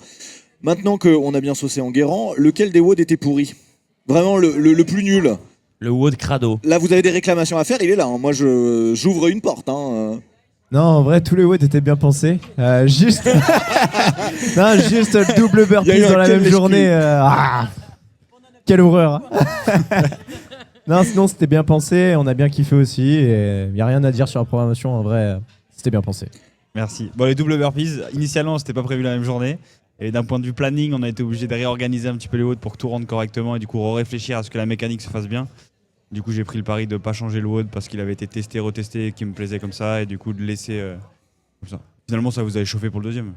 Maintenant qu'on a bien saucé en Guérand, lequel des WOD était pourri? Vraiment le plus nul. Le WOD crado. Là, vous avez des réclamations à faire, il est là. Moi, j'ouvre une porte. Non, en vrai, tous les WOD étaient bien pensés. Juste le double burpees dans la même journée. Quelle horreur. Non, sinon, c'était bien pensé. On a bien kiffé aussi. Il n'y a rien à dire sur la programmation. En vrai, c'était bien pensé. Merci. Bon, les double burpees, initialement, c'était pas prévu la même journée. Et d'un point de vue planning, on a été obligé de réorganiser un petit peu les WOD pour que tout rentre correctement et du coup réfléchir à ce que la mécanique se fasse bien. Du coup, j'ai pris le pari de ne pas changer le WOD parce qu'il avait été testé, retesté, qui me plaisait comme ça et du coup de laisser comme ça. Finalement, ça vous avait chauffé pour le deuxième.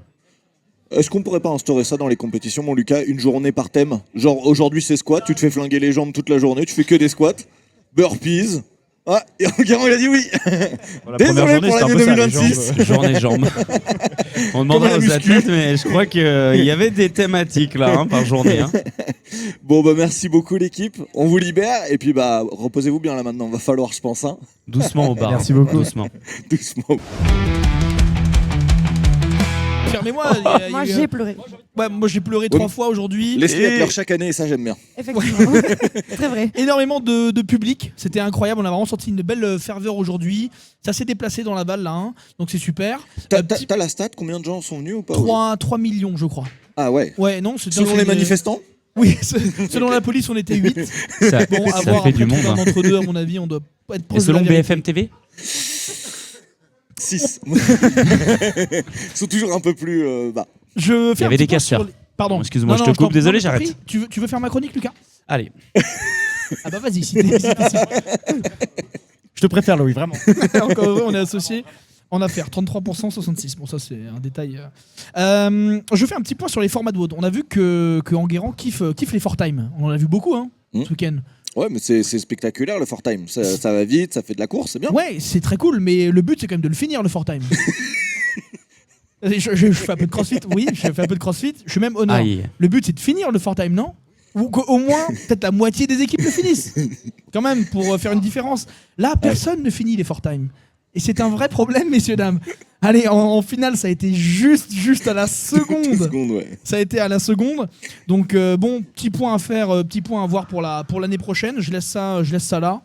Est-ce qu'on pourrait pas instaurer ça dans les compétitions, mon Lucas, une journée par thème? Genre aujourd'hui c'est squat, tu te fais flinguer les jambes toute la journée, tu fais que des squats, burpees. Ah, et Guérand il a dit oui. Bon, Désolé pour l'année 2026. Journée jambes. On demandera aux athlètes, mais je crois qu'il y avait des thématiques là par journée. Bon merci beaucoup l'équipe. On vous libère et puis reposez-vous bien là maintenant. Va falloir, je pense. Doucement au bar. Merci beaucoup. Doucement. Fermez-moi. Moi j'ai pleuré. Ouais, moi j'ai pleuré 3 fois aujourd'hui. Leslie pleure chaque année et ça j'aime bien. Effectivement. Très vrai. Énormément de public, c'était incroyable. On a vraiment senti une belle ferveur aujourd'hui. Ça s'est déplacé dans la balle là, donc c'est super. T'as la stat, combien de gens sont venus ou pas? 3 millions je crois. Ah ouais. Ouais, non. Selon les manifestants? Oui, selon la police on était 8. Ça fait du monde. Entre deux à mon avis on doit pas être proche. Et selon BFM TV 6. Ils sont toujours un peu plus bas. Il y avait des casseurs. Pardon. Excuse-moi, je te coupe, désolé, j'arrête. Tu veux faire ma chronique, Lucas? Allez. Ah bah vas-y, si t'es Je te préfère, Louis, vraiment. Encore heureux, on est associés en affaires. 33%, 66%. Bon, ça, c'est un détail. Je fais un petit point sur les formats de WOD. On a vu que Enguerrand kiffe les 4-time. On en a vu beaucoup ce week-end. Ouais, mais c'est spectaculaire le 4-time. Ça va vite, ça fait de la course, c'est bien. Ouais, c'est très cool, mais le but, c'est quand même de le finir, le 4-time. Je fais un peu de crossfit, oui, je fais un peu de crossfit. Je suis même honneur. Aïe. Le but, c'est de finir le 4-time, non? Ou qu'au moins, peut-être la moitié des équipes le finissent. Quand même, pour faire une différence. Là, personne ne finit les 4-time. Et c'est un vrai problème, messieurs, dames. Allez, en finale, ça a été juste à la seconde. Ça a été à la seconde. Donc, petit point à faire, petit point à voir pour l'année prochaine. Je laisse ça là.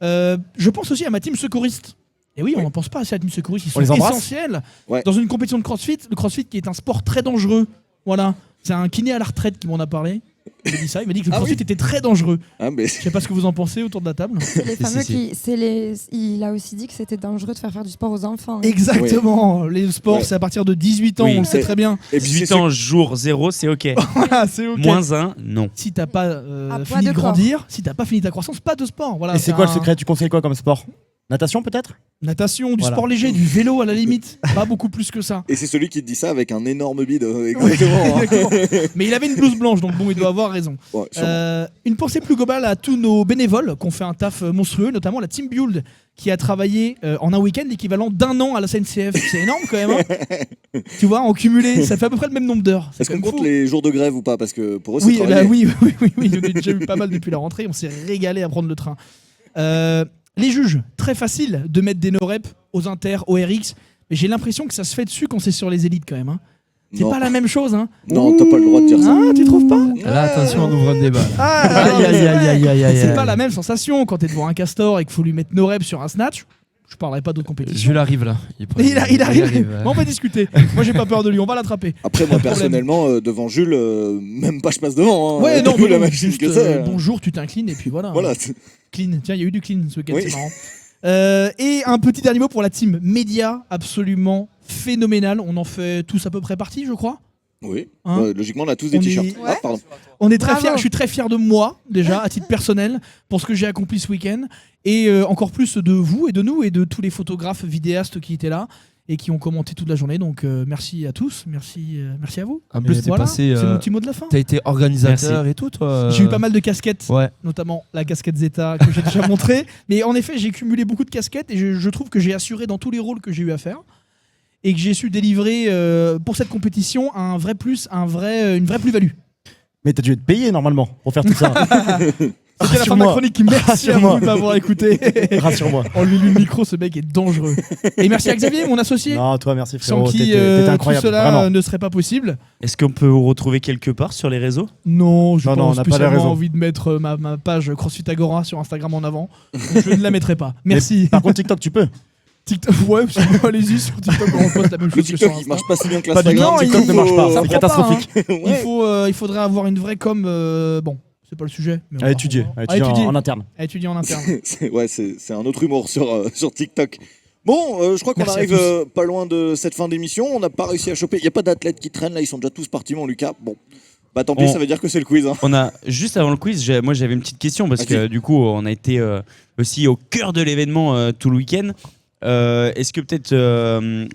Je pense aussi à ma team secouriste. Et oui, on n'en pense pas assez à la team secouriste. Ils sont essentiels dans une compétition de crossfit. Le crossfit qui est un sport très dangereux. Voilà. C'est un kiné à la retraite qui m'en a parlé. Il m'a dit ça, il m'a dit que le crossfit était très dangereux. Je sais pas ce que vous en pensez autour de la table. C'est les fameux il a aussi dit que c'était dangereux de faire du sport aux enfants. Exactement. Les sports, c'est à partir de 18 ans, on le sait très bien. Et 18 ans, jour 0, c'est ok. Voilà, c'est ok. Moins 1, non. Si t'as pas fini de grandir, si t'as pas fini ta croissance, pas de sport. Voilà, Et c'est quoi le secret? Tu conseilles quoi comme sport? Natation peut-être? Natation, du sport léger, du vélo à la limite. Pas beaucoup plus que ça. Et c'est celui qui te dit ça avec un énorme bide. Exactement. Exactement. Mais il avait une blouse blanche, donc bon, il doit avoir raison. Ouais, une pensée plus globale à tous nos bénévoles qui ont fait un taf monstrueux, notamment la Team Build qui a travaillé en un week-end l'équivalent d'1 an à la SNCF. C'est énorme quand même. Hein. Tu vois, en cumulé, ça fait à peu près le même nombre d'heures. Est-ce qu'on compte les jours de grève ou pas? Parce que pour eux, c'est oui, travailler. oui, j'en ai déjà eu pas mal depuis la rentrée. On s'est régalé à prendre le train. Les juges, très facile de mettre des no-reps aux inter, aux RX, mais j'ai l'impression que ça se fait dessus quand c'est sur les élites quand même. Hein. C'est pas la même chose. Hein. Non, t'as pas le droit de dire ça. Ah, tu trouves pas? Là, attention, on ouvre un débat. C'est pas la même sensation quand t'es devant un castor et qu'il faut lui mettre no-reps sur un snatch. Je parlerai pas d'autres compétitions. Jules arrive là. Il arrive. Bon, on va discuter. Moi, j'ai pas peur de lui. On va l'attraper. Après, moi, personnellement, devant Jules, même pas je passe devant. Hein. Ouais, non, la machine juste que c'est. bonjour, tu t'inclines et puis voilà. Voilà. Clean. Tiens, il y a eu du clean ce week-end, c'est marrant. Et un petit dernier mot pour la team média, absolument phénoménale. On en fait tous à peu près partie, je crois. Oui. Hein, logiquement, on a tous des t-shirts. Ah, pardon. On est très fiers. Je suis très fier de moi déjà, à titre personnel, pour ce que j'ai accompli ce week-end, et encore plus de vous et de nous et de tous les photographes, vidéastes qui étaient là et qui ont commenté toute la journée. Donc merci à tous, merci à vous. En plus, Voilà, c'est mon petit mot de la fin. T'as été organisateur et tout, toi. J'ai eu pas mal de casquettes, Ouais. notamment la casquette Zeta que j'ai déjà montrée. Mais en effet, j'ai cumulé beaucoup de casquettes et je trouve que j'ai assuré dans tous les rôles que j'ai eu à faire. Et que j'ai su délivrer pour cette compétition un vrai plus, une vraie plus-value. Mais t'as dû être payé normalement pour faire tout ça. C'était la fin de ma chronique. Merci à vous de m'avoir écouté. Rassure-moi. On lui lit le micro, ce mec est dangereux. Et merci à Xavier, mon associé. Non, toi, merci frérot. Sans qui T'étais incroyable. tout cela vraiment. ne serait pas possible. Est-ce qu'on peut vous retrouver quelque part sur les réseaux? Non, je Non, n'ai on pas n'a pas les spécialement réseaux. envie de mettre ma page CrossFit Agora sur Instagram en avant. Donc je ne la mettrai pas. Merci. Mais par contre, TikTok, tu peux. TikTok, ouais, allez-y sur TikTok, on poste la même chose que sur TikTok, Insta. il marche pas si bien que Pas du l'Instagram. tout, TikTok ne marche pas, Ça c'est prend catastrophique. pas, hein. Il faudrait avoir une vraie com. Bon, c'est pas le sujet. Mais À étudier en interne. À étudier en interne. C'est un autre humour sur TikTok. Bon, je crois qu'on Merci à arrive tous. pas loin de cette fin d'émission. On n'a pas réussi à choper. Il n'y a pas d'athlètes qui traînent là, ils sont déjà tous partis, mon Lucas. Bon, bah tant pis, ça veut dire que c'est le quiz. Hein. On a juste avant le quiz, moi j'avais une petite question parce que du coup on a été aussi au cœur de l'événement tout le week-end. Est-ce que peut-être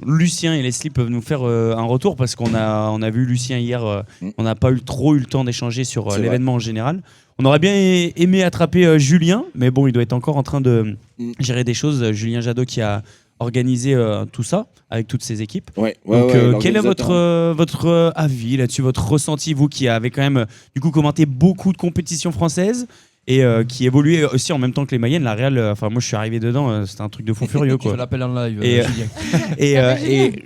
Lucien et Leslie peuvent nous faire un retour parce qu'on a vu Lucien hier, on n'a pas trop eu le temps d'échanger sur l'événement en général. On aurait bien aimé attraper Julien, mais bon, il doit être encore en train de gérer des choses. Julien Jadot qui a organisé tout ça avec toutes ses équipes. Donc, quel est votre avis là-dessus, votre ressenti, vous qui avez quand même du coup commenté beaucoup de compétitions françaises et qui évoluait aussi en même temps que les Mayennes, la Real, enfin moi je suis arrivé dedans, c'était un truc de fou furieux quoi. Je l'appelle en live. Et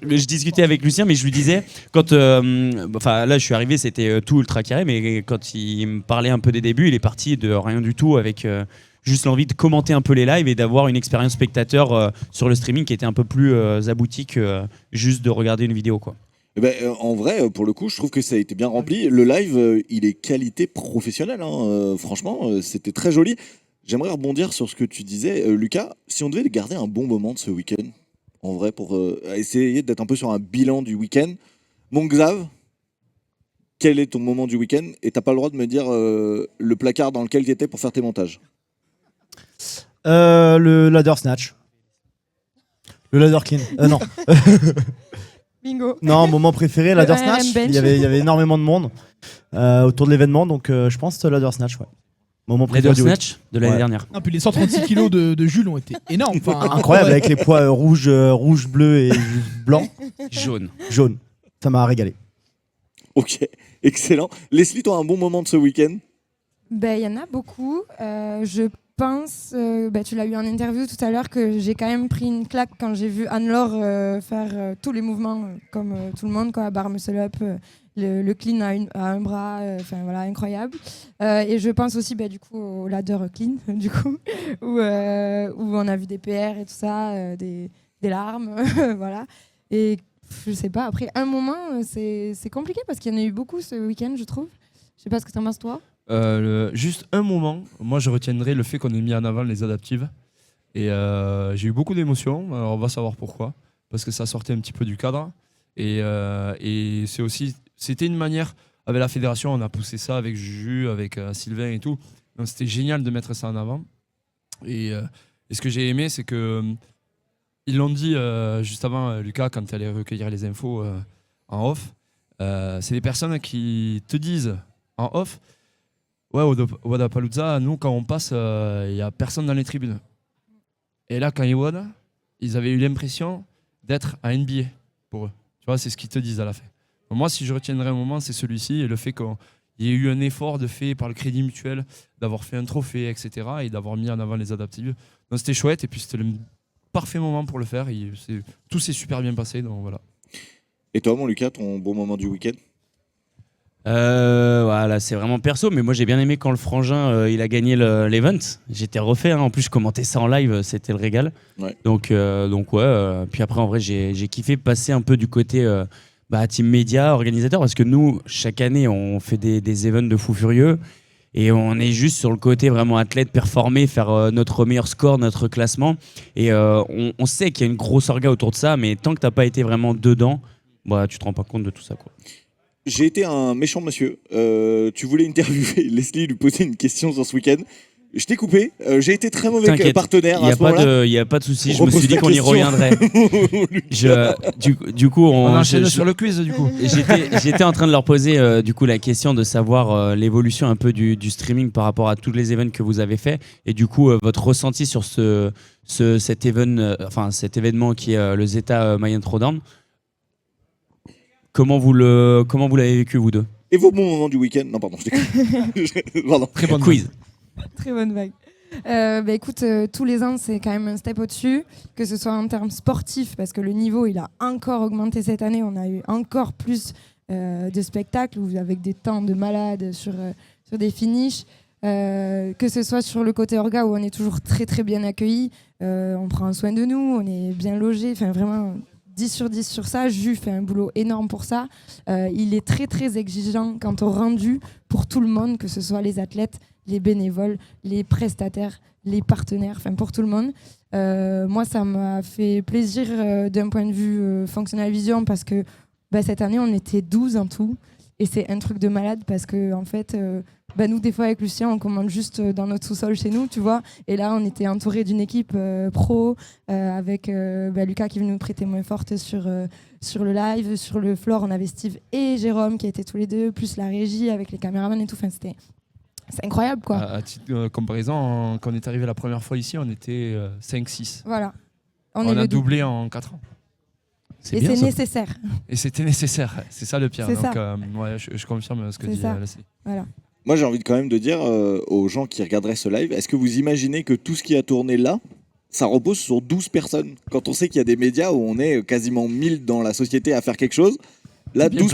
je discutais avec Lucien, mais je lui disais quand, enfin là je suis arrivé, c'était tout ultra carré, mais quand il me parlait un peu des débuts, il est parti de rien du tout avec juste l'envie de commenter un peu les lives et d'avoir une expérience spectateur sur le streaming qui était un peu plus aboutie que juste de regarder une vidéo quoi. Eh ben, en vrai, pour le coup, je trouve que ça a été bien rempli. Le live, il est qualité professionnelle. Hein. Franchement, c'était très joli. J'aimerais rebondir sur ce que tu disais, Lucas. Si on devait garder un bon moment de ce week-end, en vrai, pour essayer d'être un peu sur un bilan du week-end, mon Xav, quel est ton moment du week-end? Et t'as pas le droit de me dire le placard dans lequel tu étais pour faire tes montages. Le ladder snatch. Le ladder clean. Non. Bingo. Non, moment préféré, ladder Le snatch. RM bench. Il y avait énormément de monde autour de l'événement, donc je pense ladder snatch, ouais. Moment préféré Ladder du week. snatch de l'année dernière. Ah, puis les 136 kilos de Jules ont été énormes. Enfin, Incroyable, avec les poids rouge, bleu et blanc. Jaune. Ça m'a régalé. Ok, excellent. Leslie, toi, un bon moment de ce week-end? Ben, il y en a beaucoup. Je pense, tu l'as eu en interview tout à l'heure, que j'ai quand même pris une claque quand j'ai vu Anne-Laure faire tous les mouvements comme tout le monde, quoi, barre muscle-up, le clean à un bras, voilà, incroyable. Et je pense aussi du coup au ladder clean, du coup, où on a vu des PR et tout ça, des larmes, voilà. Et je sais pas, après un moment, c'est compliqué parce qu'il y en a eu beaucoup ce week-end, je trouve. Je sais pas ce que t'en penses toi. Juste un moment, moi je retiendrai le fait qu'on ait mis en avant les adaptives. Et j'ai eu beaucoup d'émotions, alors on va savoir pourquoi. Parce que ça sortait un petit peu du cadre. Et c'était une manière, avec la fédération, on a poussé ça avec Juju, avec Sylvain et tout. Donc c'était génial de mettre ça en avant. Et ce que j'ai aimé, c'est que ils l'ont dit juste avant, Lucas, quand tu allais recueillir les infos en off. C'est des personnes qui te disent en off, ouais, au Wodapalooza, nous, quand on passe, il n'y a personne dans les tribunes. Et là, quand ils won, ils avaient eu l'impression d'être à NBA pour eux. Tu vois, c'est ce qu'ils te disent à la fin. Donc moi, si je retiendrai un moment, c'est celui-ci et le fait qu'il y ait eu un effort de fait par le Crédit Mutuel, d'avoir fait un trophée, etc. et d'avoir mis en avant les adaptives. Donc c'était chouette et puis c'était le parfait moment pour le faire. Tout s'est super bien passé, donc voilà. Et toi, mon Lucas, ton bon moment du week-end? Voilà, c'est vraiment perso, mais moi j'ai bien aimé quand le frangin il a gagné l'event. J'étais refait, hein. En plus je commentais ça en live, c'était le régal. Ouais. Donc ouais. Puis après en vrai j'ai kiffé passer un peu du côté team média, organisateur, parce que nous chaque année on fait des events de fous furieux et on est juste sur le côté vraiment athlète, performer, faire notre meilleur score, notre classement. Et on sait qu'il y a une grosse orga autour de ça, mais tant que t'as pas été vraiment dedans, tu te rends pas compte de tout ça, quoi. J'ai été un méchant monsieur. Tu voulais interviewer Leslie, lui poser une question sur ce week-end. Je t'ai coupé. J'ai été très mauvais partenaire. Il n'y a pas de souci. Je me suis dit qu'on y reviendrait. Du coup, on enchaîne sur le quiz. Du coup, j'étais en train de leur poser du coup la question de savoir l'évolution un peu du streaming par rapport à tous les événements que vous avez fait et du coup votre ressenti sur cet événement qui est le Zeta Mayan Throwdown. Comment vous l'avez vécu, vous deux? Et vos bons moments du week-end? Non, pardon, je déconne. Pardon. Très bonne quiz. Très bonne vague. Écoute, tous les ans, c'est quand même un step au-dessus, que ce soit en termes sportifs, parce que le niveau, il a encore augmenté cette année. On a eu encore plus de spectacles avec des temps de malade sur des finishes. Que ce soit sur le côté orga, où on est toujours très, très bien accueillis. On prend soin de nous, on est bien logés. Enfin, vraiment... 10 sur 10 sur ça, Jules fait un boulot énorme pour ça. Il est très très exigeant quant au rendu pour tout le monde, que ce soit les athlètes, les bénévoles, les prestataires, les partenaires, enfin pour tout le monde. Moi, ça m'a fait plaisir d'un point de vue Functional Vision parce que cette année, on était 12 en tout. Et c'est un truc de malade parce que en fait, nous, des fois, avec Lucien, on commande juste dans notre sous-sol chez nous, tu vois. Et là, on était entouré d'une équipe pro avec Lucas qui venait nous prêter main forte sur le live. Sur le floor, on avait Steve et Jérôme qui étaient tous les deux, plus la régie avec les caméramans et tout. Enfin, c'est incroyable, quoi. À titre de comparaison, quand on est arrivé la première fois ici, on était 5-6. Voilà. On a doublé en 4 ans. Et c'est nécessaire. Et c'était nécessaire, c'est ça le pire. C'est donc, ça. je confirme ce que dit Leslie. Voilà. Moi, j'ai envie quand même de dire aux gens qui regarderaient ce live, est-ce que vous imaginez que tout ce qui a tourné là, ça repose sur 12 personnes? Quand on sait qu'il y a des médias où on est quasiment 1000 dans la société à faire quelque chose, là, 12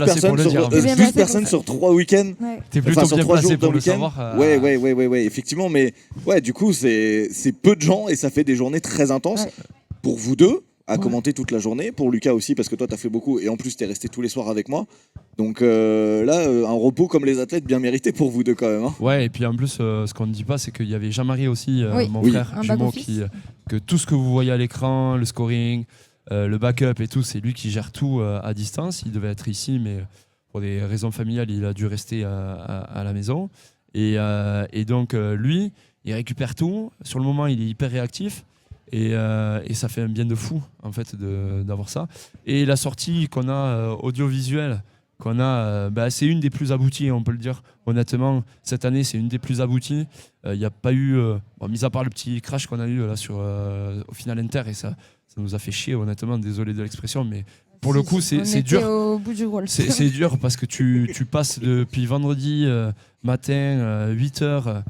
personnes sur 3 week-ends. Ouais. T'es plutôt bien placé pour le week-end. savoir. Ouais, effectivement. Mais ouais, du coup, c'est peu de gens et ça fait des journées très intenses. Ouais. Pour vous deux, à commenter toute la journée. Pour Lucas aussi, parce que toi, t'as fait beaucoup. Et en plus, t'es resté tous les soirs avec moi. Donc là, un repos comme les athlètes bien mérité pour vous deux quand même. Hein. Ouais, et puis en plus, ce qu'on ne dit pas, c'est qu'il y avait Jean-Marie aussi, mon frère jumeau, que tout ce que vous voyez à l'écran, le scoring, le backup et tout, c'est lui qui gère tout à distance. Il devait être ici, mais pour des raisons familiales, il a dû rester à la maison. Et donc, lui, il récupère tout. Sur le moment, il est hyper réactif. Et ça fait un bien de fou, en fait, d'avoir ça. Et la sortie qu'on a audiovisuelle, qu'on a, c'est une des plus abouties, on peut le dire. Honnêtement, cette année, c'est une des plus abouties. Il n'y a pas eu, mis à part le petit crash qu'on a eu là sur au final Inter, et ça nous a fait chier, honnêtement, désolé de l'expression, mais pour le coup, c'est dur. Au bout du rôle. C'est dur parce que tu passes depuis vendredi matin, 8h,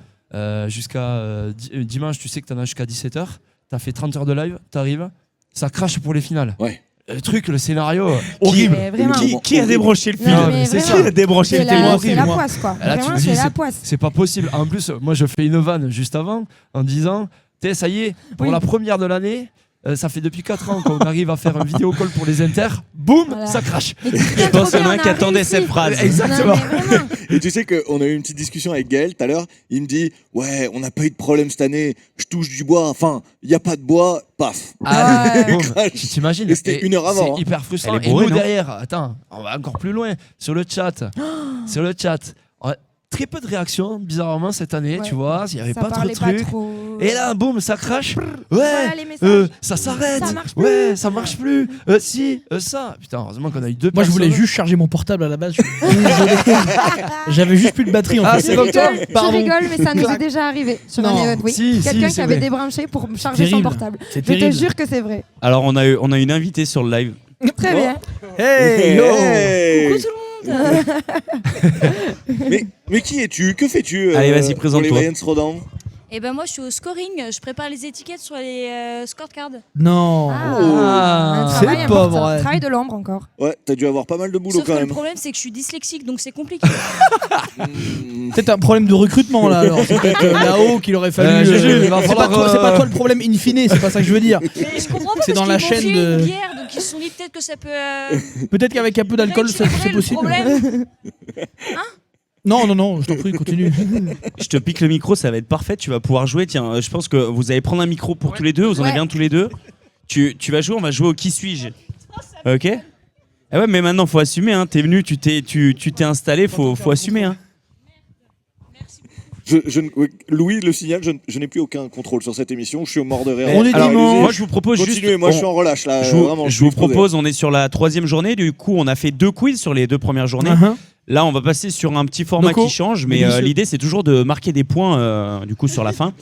jusqu'à dimanche, tu sais que tu en as jusqu'à 17h. Tu as fait 30 heures de live, tu arrives, ça crache pour les finales. Ouais. Le truc, le scénario, horrible. Qui a débranché le film? C'est ça. Qui a débranché le film? C'est la poisse, quoi. Là, vraiment, tu te dis, c'est la poisse. c'est pas possible. En plus, moi, je fais une vanne juste avant en disant, ça y est, pour la première de l'année, Ça fait depuis 4 ans qu'on arrive à faire un vidéo call pour les inter. Boum, Voilà. ça crache. Je pense qu'il y en a un qui attendait cette phrase. Exactement. Et tu sais qu'on a eu une petite discussion avec Gaël tout à l'heure. Il me dit ouais, on n'a pas eu de problème cette année. Je touche du bois. Enfin, il n'y a pas de bois. Paf. Ah, Il boum. crache. T'imagines. Et c'était 1 heure avant. C'est hein. hyper frustrant. Elle est Et bourrée, nous non derrière, attends, on va encore plus loin. Sur le chat. Très peu de réactions, bizarrement, cette année, Ouais. tu vois. Il n'y avait Ça pas trop de parlait pas trucs. trop. Et là, boum, ça crache. Voilà les messages. Ça s'arrête. Ça marche plus. Ouais, ça marche plus. Ça. Putain, heureusement qu'on a eu 2 Moi, je voulais juste charger mon portable à la base. Je suis désolé. J'avais juste plus de batterie en Ah, fait. c'est comme toi. Tu rigoles, mais ça nous est déjà arrivé sur un Non. événement. Oui. Si, Quelqu'un c'est qui avait vrai. débranché pour charger son terrible. portable. C'est Je te terrible. jure que c'est vrai. Alors on a une invitée sur le live. Très bien. Hey, yo. Hey. Coucou tout le monde. mais qui es-tu? Que fais-tu Allez, vas-y, pour les présente-toi. Mayans Rodan? Et ben moi je suis au scoring, je prépare les étiquettes sur les scorecards. Non. Un c'est travail pas important. vrai. Travail de l'ombre encore. Ouais, t'as dû avoir pas mal de boulot Sauf quand que le même. problème c'est que je suis dyslexique donc c'est compliqué. C'est un problème de recrutement là. Alors c'est peut-être là-haut qu'il aurait fallu. Juju, il va falloir, c'est pas toi le problème in fine, c'est pas ça que je veux dire. Mais je comprends pas C'est parce dans la qu'ils m'ont chaîne fait de- une bière donc ils se sont dit peut-être que ça peut. Peut-être qu'avec un peu d'alcool, c'est rééquilibrer le possible. problème. Non, je t'en prie, continue. Je te pique le micro, ça va être parfait. Tu vas pouvoir jouer. Tiens, je pense que vous allez prendre un micro pour tous les deux. Vous en avez un tous les deux. Tu vas jouer, on va jouer au qui suis-je. Ok. Ah ouais, mais maintenant faut assumer. Hein. T'es venu, tu t'es installé, faut assumer. Hein. Louis le signale, je n'ai plus aucun contrôle sur cette émission. Je suis au mort de rire. On est Alors, dimanche. Moi, je vous propose continuez, juste. moi je suis en relâche là. Je vous, vraiment, je suis vous explosé. propose, on est sur la 3e journée. Du coup, on a fait 2 quiz sur les 2 premières journées. Là, on va passer sur un petit format Noco, qui change, mais délicieux. l'idée c'est toujours de marquer des points du coup sur la fin.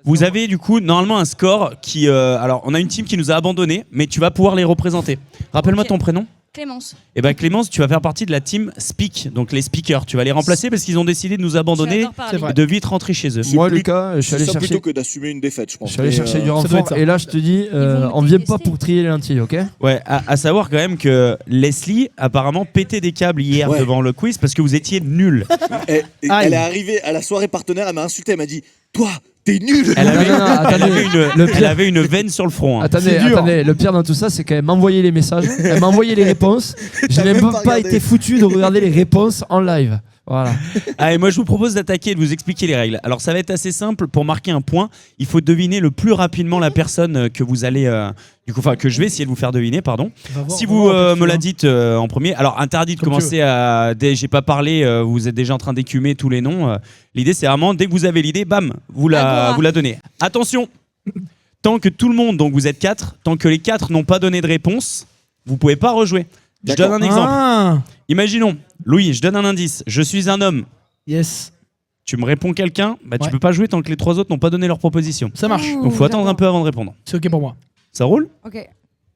Vous avez du coup normalement un score qui. Alors, on a une team qui nous a abandonnés, mais tu vas pouvoir les représenter. Rappelle-moi Ok. ton prénom. Clémence. Et ben Clémence, tu vas faire partie de la team Speak, donc les speakers. Tu vas les remplacer parce qu'ils ont décidé de nous abandonner J'adore parler. et de vite rentrer chez eux. Moi, plus- Lucas, je suis C'est allé ça chercher. plutôt que d'assumer une défaite, je pense. Je suis allé Mais, chercher du ça doit être renfort ça. et là je te dis, vont me on vient pas détester. pour trier les lentilles, ok? Ouais, à savoir quand même que Leslie apparemment pétait des câbles hier Ouais. devant le quiz parce que vous étiez nuls. Et Aïe. elle est arrivée à la soirée partenaire, elle m'a insulté, elle m'a dit toi, t'es nul. Elle avait, Non, attendez, le pire- elle avait une veine sur le front. Hein. Attendez, C'est dur. le pire dans tout ça, c'est qu'elle m'a envoyé les messages, elle m'a envoyé les réponses. Je T'as n'ai même même pas pas regardé. été foutu de regarder les réponses en live. Voilà. Allez, moi je vous propose d'attaquer et de vous expliquer les règles. Alors ça va être assez simple. Pour marquer un point, il faut deviner le plus rapidement la personne que vous allez, que je vais essayer de vous faire deviner, pardon. Si vous me la dites en premier, alors interdit de Comme tu commencer à. J'ai pas parlé, vous êtes déjà en train d'écumer tous les noms. L'idée c'est vraiment, dès que vous avez l'idée, bam, vous la donnez. Attention, tant que tout le monde, donc vous êtes 4, tant que les 4 n'ont pas donné de réponse, vous pouvez pas rejouer. Je donne un exemple. Ah, Imaginons, Louis, je donne un indice. Je suis un homme. yes, Tu me réponds quelqu'un, bah tu Ouais. peux pas jouer tant que les 3 autres n'ont pas donné leur proposition. ça marche. Donc faut attendre un peu avant de répondre. C'est ok pour moi. Ça roule? Ok.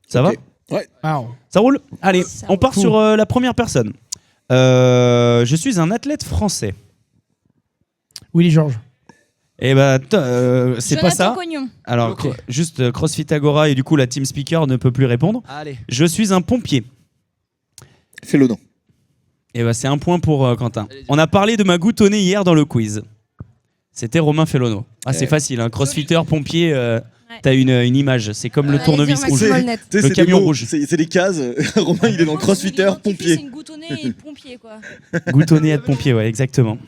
Ça Ok. va? Ouais. Ah, Ça roule? Allez, Ça on part roule. sur la première personne. Je suis un athlète français. Willy Georges. Et bah c'est pas Jonathan ça. Cognon. Alors Ok. juste CrossFit Agora et du coup la team speaker ne peut plus répondre. Allez. Je suis un pompier. Fais le nom. Et bah c'est un point pour Quentin. On a parlé de ma goutte au nez hier dans le quiz. C'était Romain Fellono. Ah c'est facile, hein. Crossfitter, pompier, t'as une image. C'est comme le Allez, tournevis dire rouge. Maxime Molnet. Tu sais, Le c'est des camion mots, rouge. C'est des cases. Romain, il est dans Moi, crossfitter, ce que j'identifie, C'est pompier. une goutte au nez et pompier quoi. Goutte au nez à pompier, ouais, exactement.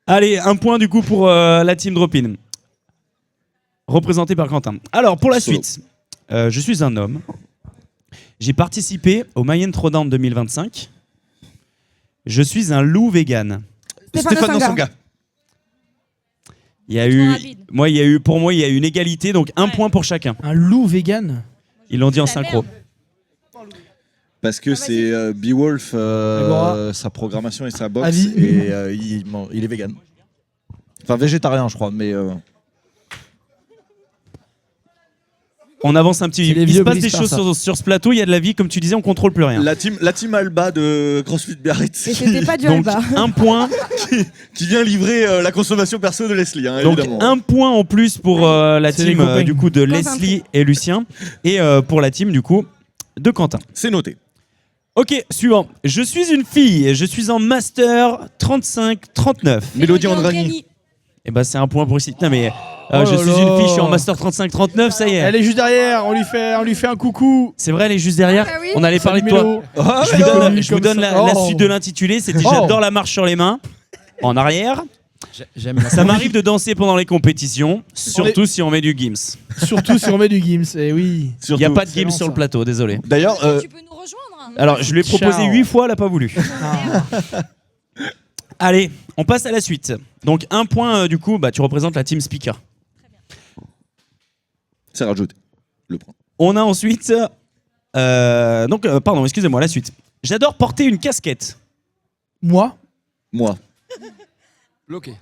Allez, un point du coup pour la team Drop-In. Représenté par Quentin. Alors, pour la Solo. suite, je suis un homme. J'ai participé au Mayenne Throwdown 2025. Je suis un loup vegan. Stéphane Sanga. Il y a Trop eu, rapide. pour moi, il y a eu une égalité, donc un Ouais. point pour chacun. Un loup vegan. Ils l'ont dit en La synchro. merde. Parce que c'est Beowulf, Agora. sa programmation et sa boxe, Avis. et il est vegan. Enfin, végétarien, je crois, mais. On avance un petit C'est les Il se vieux passe des briscards, choses ça. sur ce plateau, il y a de la vie, comme tu disais, on contrôle plus rien. La team Alba de CrossFit Biarritz Et c'était pas du Donc, Alba. un point. qui vient livrer la consommation perso de Leslie, hein, Donc évidemment. un point en plus pour la C'est les team copains. du coup de Concentré. Leslie et Lucien et pour la team du coup de Quentin. C'est noté. Ok, suivant. Je suis une fille et je suis en master 35-39. Mélodie Andrani. Et bah c'est un point pour ici. Putain mais Oh je là suis là. une fille, je suis en master 35-39, ça y est. Elle est juste derrière, on lui fait un coucou. C'est vrai, elle est juste derrière. Ah bah oui. On allait parler de Salut, toi. Mélo. Je vous donne la suite de l'intitulé. C'était Oh. J'adore la marche sur les mains. En arrière. J'aime la Ça m'arrive de danser pendant les compétitions, surtout si on met du Gims. Surtout si on met du Gims, et oui. Il n'y a pas de Gims sur le plateau, désolé. D'ailleurs, alors je lui ai proposé Ciao. 8 fois, elle n'a pas voulu. Allez, on passe à la suite. Donc un point, du coup, bah, tu représentes la team speaker. c'est rajouté. Le point. On a ensuite... pardon, excusez-moi, la suite. J'adore porter une casquette. Moi Moi. Bloqué.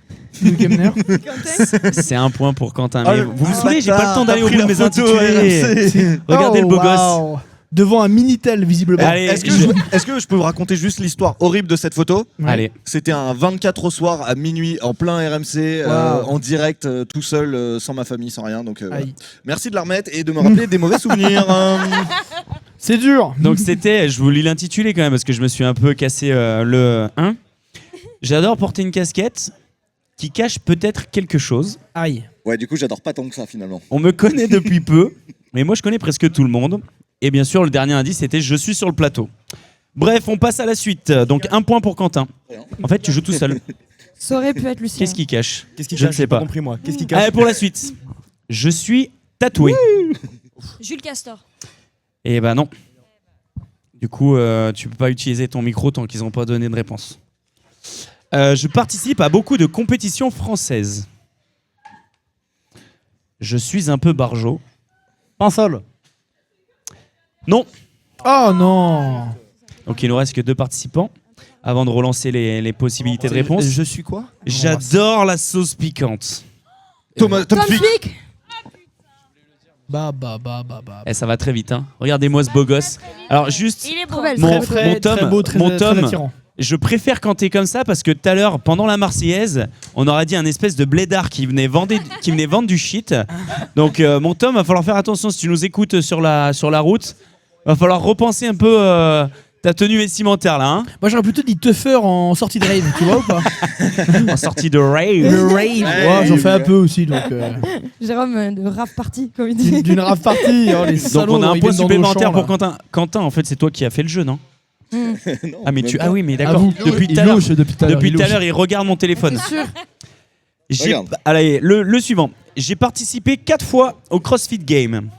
C'est un point pour Quentin. Ah, Mais le- vous me ah, saoulez, j'ai pas le temps d'aller au pris bout de la mes photo, intitulés. Regardez le beau gosse. gosse. Devant un Minitel, visiblement. Allez, Est-ce que je peux vous raconter juste l'histoire horrible de cette photo? Allez. C'était un 24 au soir à minuit en plein RMC, Wow. en direct, tout seul, sans ma famille, sans rien. Donc, voilà. Aïe. Merci de la remettre et de me rappeler des mauvais souvenirs. C'est dur. Donc c'était, je vous lis l'intitulé quand même parce que je me suis un peu cassé le 1. J'adore porter une casquette qui cache peut-être quelque chose. Aïe. Ouais, du coup, j'adore pas tant que ça finalement. On me connaît depuis peu, mais moi je connais presque tout le monde. Et bien sûr, le dernier indice c'était je suis sur le plateau. Bref, on passe à la suite. Donc un point pour Quentin. En fait, tu joues tout seul. Ça aurait pu être Lucien. Qu'est-ce qui cache Qu'est-ce qui Je ne cache sais J'ai pas pas. compris, moi. Qu'est-ce qui cache Allez, pour la suite. Je suis tatoué. Jules Castor. Et bah non. Du coup, tu peux pas utiliser ton micro tant qu'ils n'ont pas donné de réponse. Je participe à beaucoup de compétitions françaises. Je suis un peu barjot. Pinsol. Non. Oh non. Donc il nous reste que 2 participants avant de relancer les possibilités de réponse. Je suis quoi? J'adore la sauce piquante. Tom Flick. Bah. Eh, ça va très vite, hein. Regardez-moi ce beau gosse. Alors juste, Il est beau. Trop belle. mon, Très, mon très Tom, beau, très- mon très Tom, attirant. je préfère quand t'es comme ça parce que tout à l'heure, pendant la Marseillaise, on aurait dit un espèce de blédard qui venait vendre du shit. Donc mon Tom, va falloir faire attention si tu nous écoutes sur la route. Va falloir repenser un peu ta tenue vestimentaire là, hein. Moi j'aurais plutôt dit tougher en sortie de rave, tu vois ou pas? En sortie de rave. Le rave. Ouais, j'en fais un peu aussi donc. Jérôme de rap party, comme il dit. D'une rave party. Oh, les Donc salauds, on a un ils point viennent dans nos supplémentaire champs, pour là. Quentin. Quentin, en fait, c'est toi qui as fait le jeu, non? Mm. Ah mais même pas. oui mais À d'accord. vous. Depuis Il tout à l'heure. louche depuis tout à l'heure, il louche. Il regarde mon téléphone. C'est sûr. Regarde. Allez, le suivant. J'ai participé 4 fois au CrossFit Game.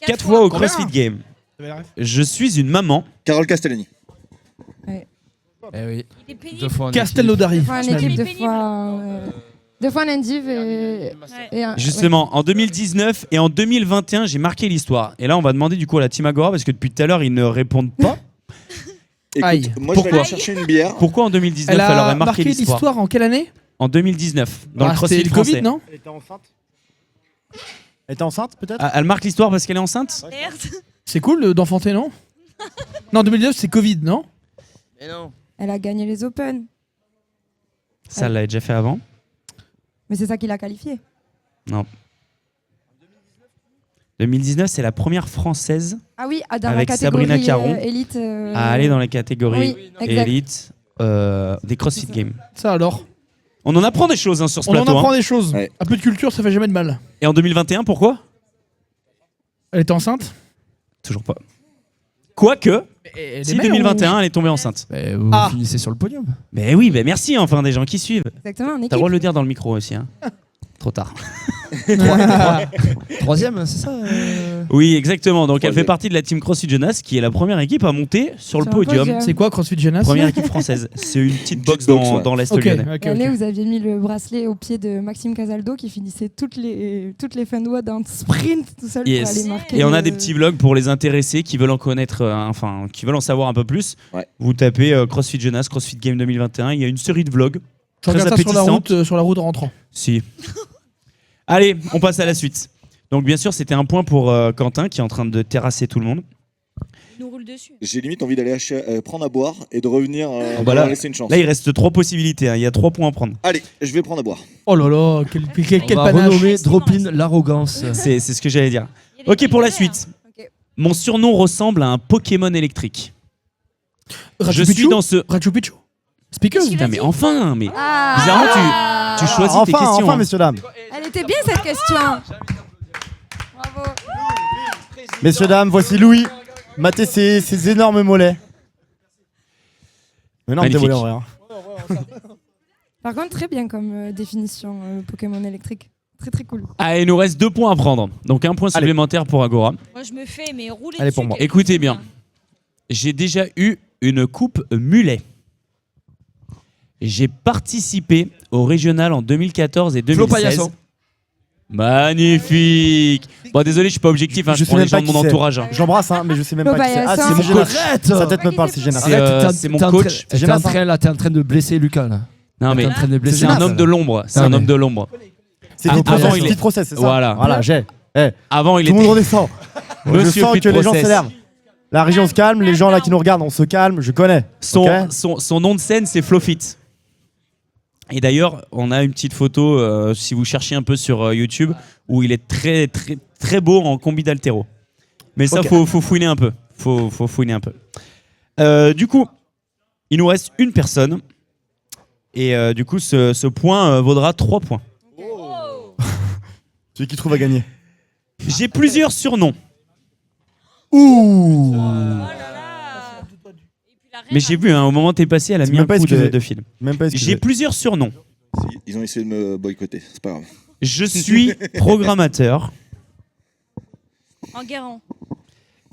4 fois au CrossFit Game. Je suis une maman. Carole Castellani. Eh oui. Il est pénible. 2 fois en Castelnaudary. Deux fois en Je l'avais équipe, pénible. deux fois en Endiv et un- Justement, en 2019 et en 2021, j'ai marqué l'histoire. Et là, on va demander du coup à la Team Agora parce que depuis tout à l'heure, ils ne répondent pas. Écoute, Aïe. moi je vais Pourquoi aller chercher une bière. Pourquoi en 2019 Elle elle aurait a marqué marqué l'histoire? l'histoire en quelle année? En 2019, dans le Ah, CrossFit c'était le français. Covid, non? Elle était enceinte? Elle était enceinte, peut-être? Ah, elle marque l'histoire parce qu'elle est enceinte? Merde. C'est cool d'enfanter, non? Non, 2019 c'est Covid, non? Mais non. Elle a gagné les Open. Ça, elle l'avait déjà fait avant? Mais c'est ça qui l'a qualifiée. Non. 2019, c'est la première française Ah oui, dans avec la catégorie Sabrina Caron élite. à aller dans les catégories Oui, exact. élite des CrossFit Games. Ça alors. On en apprend des choses hein, sur ce On en plateau. apprend hein. des choses. Ouais. Un peu de culture, ça fait jamais de mal. Et en 2021, pourquoi? Elle était enceinte? Toujours pas. Quoique, Et si 2021, elle est tombée enceinte. Vous Ah. finissez sur le podium. Mais oui, mais merci enfin des gens qui suivent. Exactement, en T'as le équipe. droit de le dire dans le micro aussi. Hein. Trop tard. Troisième, c'est ça Oui, exactement. Donc elle Troisième. fait partie de la team CrossFit Jeunesse qui est la première équipe à monter sur le Sur le podium. podium. C'est quoi CrossFit Jeunesse? Première équipe française. C'est une petite box box, dans, ouais. dans l'Est Ok, lyonnais. ok, L'année ok. où vous aviez mis le bracelet au pied de Maxime Casaldo qui finissait toutes les fins de dans sprint tout seul Yes. pour aller marquer. Et on a le- des petits vlogs pour les intéressés qui veulent en connaître, enfin, qui veulent en savoir un peu plus. Ouais. Vous tapez CrossFit Jeunesse, CrossFit Game 2021. Il y a une série de vlogs. Je Très regarde ça appétissante. sur la route rentrant. Si. Allez, on passe à la suite. Donc bien sûr, c'était un point pour Quentin qui est en train de terrasser tout le monde. Il nous roule dessus. J'ai limite envie d'aller prendre à boire et de revenir Bah pour là, leur laisser une chance. là, il reste 3 possibilités. Hein. Il y a 3 points à prendre. Allez, je vais prendre à boire. Oh là là, quel On va panache. renommer Drop-in l'arrogance. C'est ce que j'allais dire. Ok, pour la suite. Mon surnom ressemble à un Pokémon électrique. Je Rachou suis Pichou dans ce... Rachou Pichou Speakeuse. Putain, mais enfin, mais Ah. bizarrement tu choisis tes questions. Enfin, hein. messieurs, dames. Elle était bien cette question. Bravo. Messieurs, dames, voici Louis. Matez ses énormes mollets. Énorme des Magnifique. mollets en vrai. Hein. Par contre, très bien comme définition Pokémon électrique. Très très cool. Ah, il nous reste 2 points à prendre. Donc un point supplémentaire pour Agora. Moi, je me fais mais rouler Allez, dessus. pour moi. Écoutez bien. J'ai déjà eu une coupe mulet. J'ai participé au régional en 2014 et 2016. Flo Paillasson. Magnifique. Bon, désolé, je suis pas objectif. Hein, je sais prends les même pas gens de mon qui c'est. entourage. hein. Je l'embrasse, hein, mais je sais même Flo pas qui c'est. Ah, Paillasson. c'est mon coach. Arrête. Sa tête me parle, c'est gênant. C'est mon coach. T'es en train de blesser Lucas là. Non, mais T'es en train de blesser c'est un Lucas, homme là. de l'ombre. C'est un homme de l'ombre. C'est Ah, Fit avant, Process, il est- Fit Process, c'est ça. Voilà. j'ai. Eh, Avant, il tout le était. monde redescend. Je Monsieur sens Fit que les gens Process. s'énervent. La région se calme, les gens là qui nous regardent, on se calme, je connais. Ok Son nom de scène, c'est Flofit. Et d'ailleurs, on a une petite photo, si vous cherchez un peu sur YouTube, où il est très, très, très beau en combi d'altéro. Mais ça, Ok. faut fouiner un peu. Faut fouiner un peu. Du coup, il nous reste une personne. Et du coup, ce point vaudra 3 points. Celui qui trouve à gagner. J'ai plusieurs surnoms. Ouh. Mais j'ai vu, hein, au moment où t'es passé, elle a C'est mis même un pas coup excusé. de film. Même pas excusé. J'ai plusieurs surnoms. Ils ont essayé de me boycotter, c'est pas grave. Je suis programmateur. Enguerrand.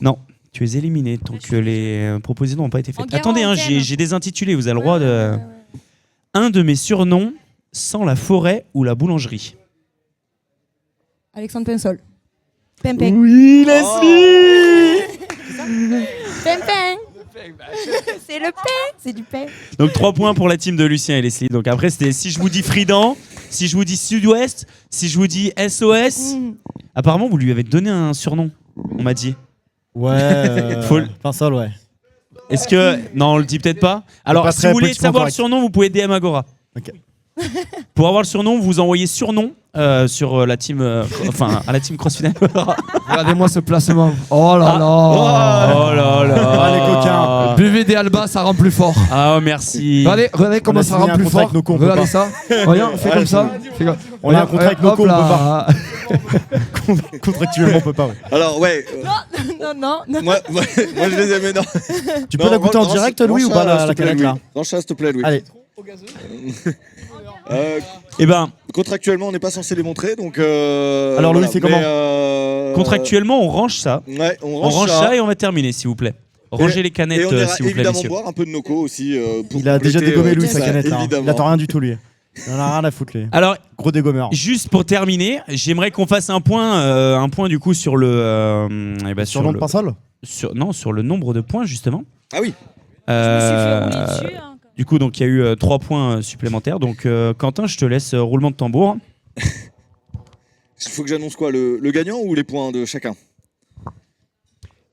Non, tu es éliminé tant que les propositions n'ont pas été faites. Enguerrand, Attendez, hein, Antenne. j'ai des intitulés, vous avez le droit de... Un de mes surnoms sent la forêt ou la boulangerie. Alexandre Pinsol. Pimping. Oui, Leslie. Pimping. C'est le pain. C'est du pain. Donc 3 points pour la team de Lucien et Leslie. Donc après, c'était si je vous dis Fridan, si je vous dis Sud-Ouest, si je vous dis SOS. Apparemment, vous lui avez donné un surnom, on m'a dit. Ouais. Faut le- Pinsol, ouais. Est-ce que... Non, on le dit peut-être pas. Alors, pas si très vous voulez politiquement savoir correct. le surnom, vous pouvez DM Agora. Ok. Pour avoir le surnom, vous envoyez surnom sur la team... enfin, à la team CrossFit. Regardez-moi ce placement. Oh là là. Oh là là. Ah, les coquins. Buvez des Alba, ça rend plus fort. Ah, merci. Regardez comment a ça signé rend un plus contrat fort. avec nos cons, on peut Regardez pas. ça. Regarde, fais comme ça. On a un contrat avec nos Hop cons, on peut là. pas. Contractuellement, on peut pas. Ouais. Alors, ouais. Non. Moi, je les aimais, non. Tu peux la goûter en direct, Louis, ou pas, la canette là? Range ça, s'il te plaît, Louis. Allez. Eh ben, contractuellement, on n'est pas censé les montrer, donc. Alors, Louis, voilà. c'est comment Contractuellement, on range ça. Ouais, on On range range ça et on va terminer, s'il vous plaît. Rangez les Et canettes, on ira s'il vous plaît, évidemment messieurs. boire un peu de Noco aussi. Pour Il a déjà compléter, dégommé, Louis, tout sa ça, canette là. Il évidemment. attend rien du tout, lui. Il en a rien à foutre, lui. Alors, Gros dégommeur. juste pour terminer, j'aimerais qu'on fasse un point du coup sur le... Sur le nom de Pinsol Non, sur le nombre de points, justement. Ah oui. Du coup, donc il y a eu 3 points supplémentaires. Donc, Quentin, je te laisse roulement de tambour. Il faut que j'annonce quoi, le gagnant ou les points de chacun?